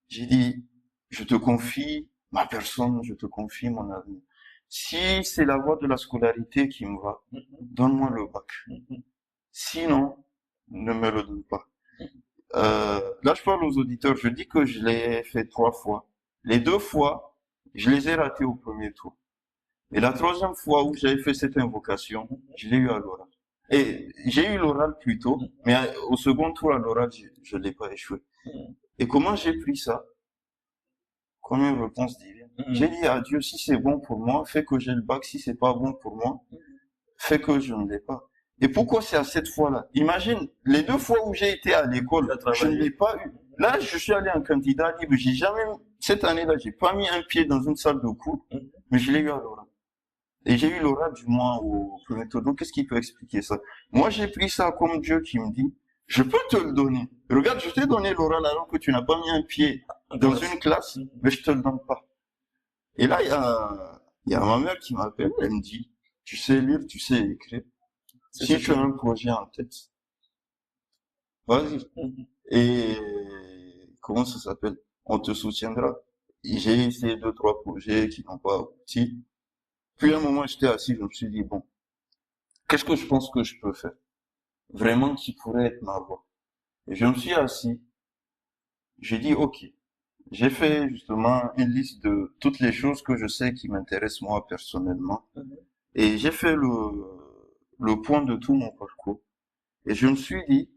J'ai dit, je te confie ma personne, je te confie mon avenir. Si c'est la voie de la scolarité qui me va, donne-moi le bac. Sinon, ne me le donne pas. Là, je parle aux auditeurs. Je dis que je l'ai fait 3 fois. Les 2 fois, je les ai ratés au premier tour. Et la troisième fois où j'avais fait cette invocation, je l'ai eu à l'oral. Et j'ai eu l'oral plus tôt, mais au second tour à l'oral, je l'ai pas échoué. Et comment j'ai pris ça? Comme une réponse divine. J'ai dit à Dieu, si c'est bon pour moi, fais que j'ai le bac. Si c'est pas bon pour moi, fais que je ne l'ai pas. Et pourquoi c'est à cette fois-là? Imagine, les 2 fois où j'ai été à l'école, je ne l'ai pas eu. Là, je suis allé en candidat libre. J'ai jamais, cette année-là, j'ai pas mis un pied dans une salle de cours, mais je l'ai eu à l'oral. Et j'ai eu l'oral du moins au premier tour. Donc, qu'est-ce qui peut expliquer ça? Moi, j'ai pris ça comme Dieu qui me dit, je peux te le donner. Regarde, je t'ai donné l'oral alors que tu n'as pas mis un pied dans une classe, mais je te le donne pas. Et là, il y a ma mère qui m'appelle, elle me dit, tu sais lire, tu sais écrire. Si tu as un projet en tête, vas-y. Et comment ça s'appelle? On te soutiendra. Et j'ai essayé 2, 3 projets qui n'ont pas abouti. Puis à un moment, j'étais assis, je me suis dit, bon, qu'est-ce que je pense que je peux faire? Vraiment qui pourrait être ma voie. Et je me suis assis, j'ai dit, OK. J'ai fait justement une liste de toutes les choses que je sais qui m'intéressent moi personnellement. Et j'ai fait le point de tout mon parcours. Et je me suis dit,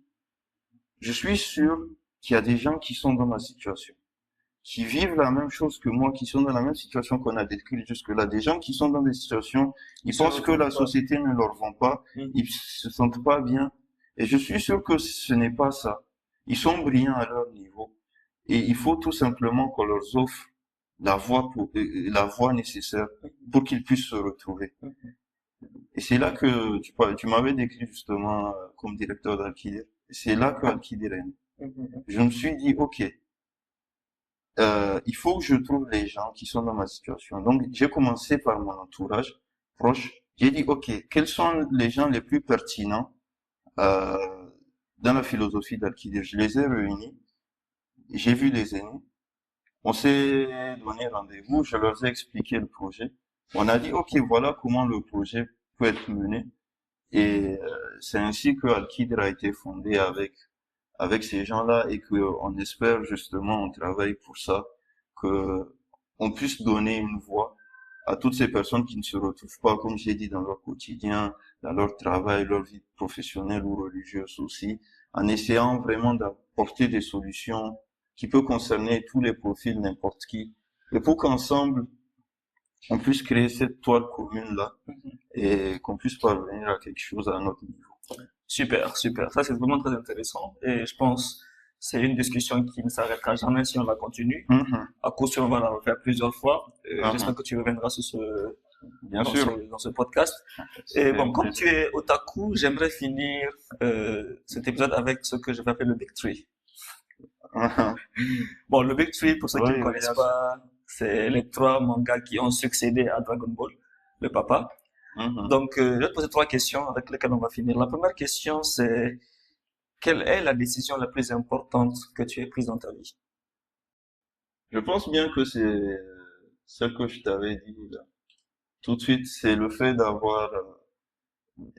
je suis sûr qu'il y a des gens qui sont dans ma situation, qui vivent la même chose que moi, qui sont dans la même situation qu'on a décrite jusque-là. Des gens qui sont dans des situations, ils pensent que la société ne leur vend pas, ils se sentent pas bien. Et je suis sûr que ce n'est pas ça. Ils sont brillants à leur niveau. Et il faut tout simplement qu'on leur offre la voie nécessaire pour qu'ils puissent se retrouver. Et c'est là que tu m'avais décrit justement comme directeur d'Alkidir. C'est là que Alkidir est né. Je me suis dit, ok, il faut que je trouve les gens qui sont dans ma situation. Donc, j'ai commencé par mon entourage proche. J'ai dit, ok, quels sont les gens les plus pertinents euh, dans la philosophie d'Alkidir? Je les ai réunis. J'ai vu les aînés. On s'est donné rendez-vous. Je leur ai expliqué le projet. On a dit, ok, voilà comment le projet peut être mené. Et c'est ainsi que Al-Qidr a été fondé avec ces gens-là et que on espère justement, on travaille pour ça, que on puisse donner une voix à toutes ces personnes qui ne se retrouvent pas, comme j'ai dit, dans leur quotidien, dans leur travail, leur vie professionnelle ou religieuse aussi, en essayant vraiment d'apporter des solutions qui peuvent concerner tous les profils, n'importe qui, et pour qu'ensemble, on puisse créer cette toile commune-là et qu'on puisse parvenir à quelque chose à notre niveau. Super, super. Ça, c'est vraiment très intéressant. Et je pense que c'est une discussion qui ne s'arrêtera jamais si on la continue. À coup sûr, on va la refaire plusieurs fois. J'espère que tu reviendras sur Bien sûr. dans ce podcast. Et bon, comme tu es otaku, j'aimerais finir cet épisode avec ce que je vais appeler le Big Three. Bon, le Big Three, pour ceux qui ne connaissent pas, c'est les 3 mangas qui ont succédé à Dragon Ball, le papa. Donc, je vais te poser 3 questions avec lesquelles on va finir. La première question, c'est quelle est la décision la plus importante que tu aies prise dans ta vie? Je pense bien que c'est celle que je t'avais dit là. Tout de suite, c'est le fait d'avoir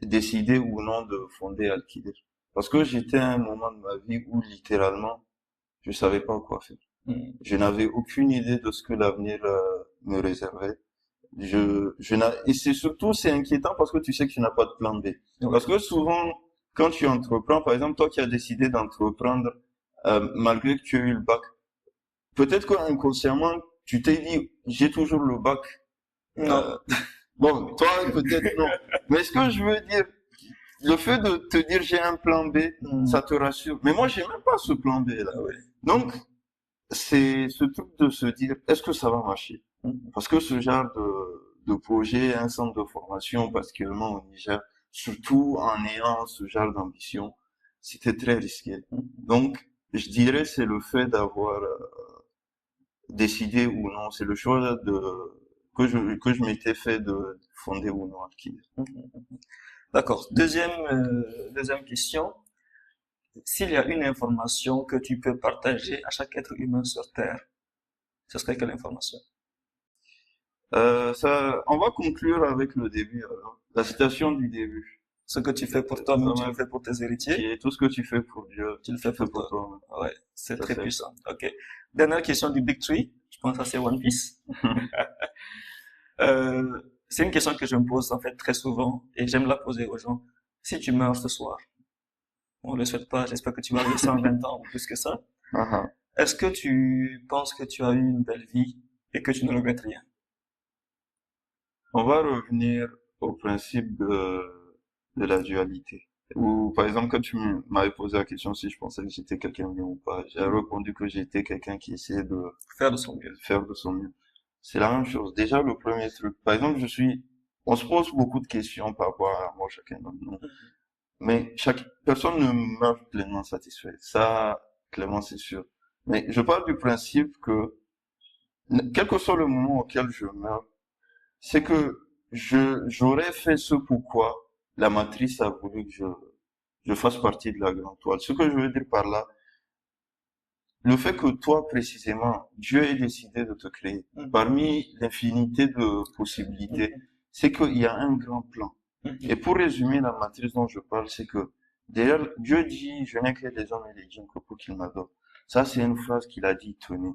décidé ou non de fonder Al-Qidr. Parce que j'étais à un moment de ma vie où littéralement, je savais pas quoi faire. Je n'avais aucune idée de ce que l'avenir me réservait. Et c'est inquiétant parce que tu sais que tu n'as pas de plan B. Parce que souvent, quand tu entreprends, par exemple, toi qui as décidé d'entreprendre, malgré que tu aies eu le bac, peut-être qu'inconsciemment, tu t'es dit, j'ai toujours le bac. Bon, toi, peut-être non. Mais ce que je veux dire, le fait de te dire j'ai un plan B, ça te rassure. Mais moi, j'ai même pas ce plan B là. Donc, c'est ce truc de se dire, est-ce que ça va marcher? Parce que ce genre de projet, un centre de formation, particulièrement au Niger, surtout en ayant ce genre d'ambition, c'était très risqué. Donc, je dirais, c'est le fait d'avoir décidé ou non, c'est le choix que je m'étais fait de fonder ou non Al-Qidr. D'accord. Deuxième question. S'il y a une information que tu peux partager à chaque être humain sur Terre, ce serait quelle information? On va conclure avec le début, alors. La citation du début. Ce que tu fais pour toi-même, tu le fais pour tes héritiers. Et tout ce que tu fais pour Dieu, tu le fais pour toi. Ouais, c'est très puissant. Ok. Dernière question du Big Three. Je pense que c'est One Piece. C'est une question que je me pose en fait très souvent et j'aime la poser aux gens. Si tu meurs ce soir, on le souhaite pas, j'espère que tu vas vivre 120 ans ou plus que ça. Est-ce que tu penses que tu as eu une belle vie et que tu ne regrettes rien? On va revenir au principe de la dualité. Ou, par exemple, quand tu m'avais posé la question si je pensais que j'étais quelqu'un de bien ou pas, j'ai répondu que j'étais quelqu'un qui essayait de faire de son mieux. Faire de son mieux. C'est la même chose. Déjà, le premier truc. Par exemple, on se pose beaucoup de questions par rapport à moi, chacun d'entre nous. Mais chaque personne ne meurt pleinement satisfait. Ça, clairement, c'est sûr. Mais je parle du principe que, quel que soit le moment auquel je meurs, c'est que j'aurais fait ce pourquoi la matrice a voulu que je fasse partie de la grande toile. Ce que je veux dire par là, le fait que toi, précisément, Dieu ait décidé de te créer, parmi l'infinité de possibilités, c'est qu'il y a un grand plan. Et pour résumer la matrice dont je parle, c'est que d'ailleurs, Dieu dit, je n'ai créé les hommes et les djinns que pour qu'ils m'adorent. Ça, c'est une phrase qu'il a dit, tenez.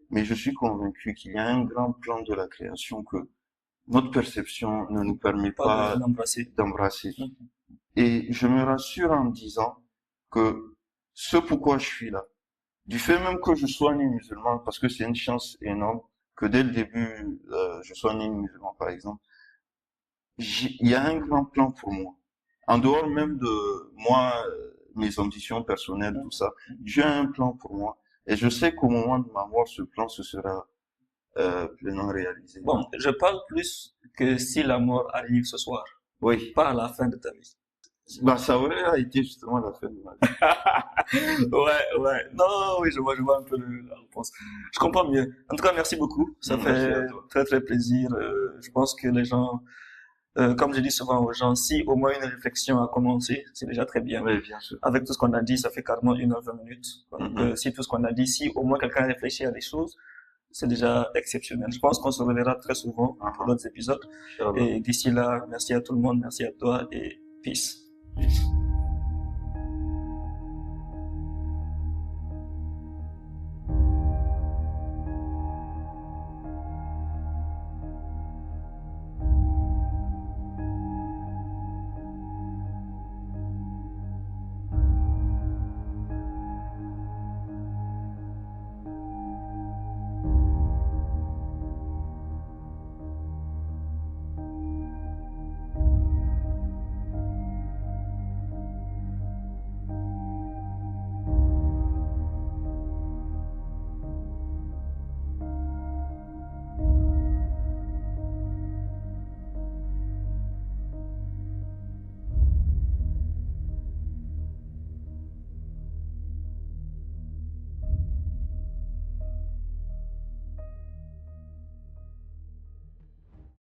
Mais je suis convaincu qu'il y a un grand plan de la création que notre perception ne nous permet pas d'embrasser. Et je me rassure en disant que ce pourquoi je suis là, du fait même que je sois né musulman, parce que c'est une chance énorme que dès le début, je sois né musulman, par exemple, il y a un grand plan pour moi. En dehors même de moi, mes ambitions personnelles, tout ça, Dieu a un plan pour moi. Et je sais qu'au moment de ma mort, ce plan se sera pleinement réalisé. Bon, je parle plus que si la mort arrive ce soir, Oui, pas à la fin de ta vie. bah ça aurait été justement la fin de ma vie. Ouais, ouais. Non, oui, je vois un peu la réponse. Je comprends mieux. En tout cas, merci beaucoup. Ça Merci à fait toi. très, très plaisir. Je pense que les gens, comme je dis souvent aux gens, si au moins une réflexion a commencé, c'est déjà très bien. Oui, bien sûr. Avec tout ce qu'on a dit, ça fait carrément 1 h 20. Donc, Mhm. si tout ce qu'on a dit, si au moins quelqu'un réfléchit à des choses, c'est déjà exceptionnel. Je pense qu'on se reverra très souvent pour Mhm. d'autres épisodes. Inch'Allah. Et d'ici là, merci à tout le monde, merci à toi et peace. Peace.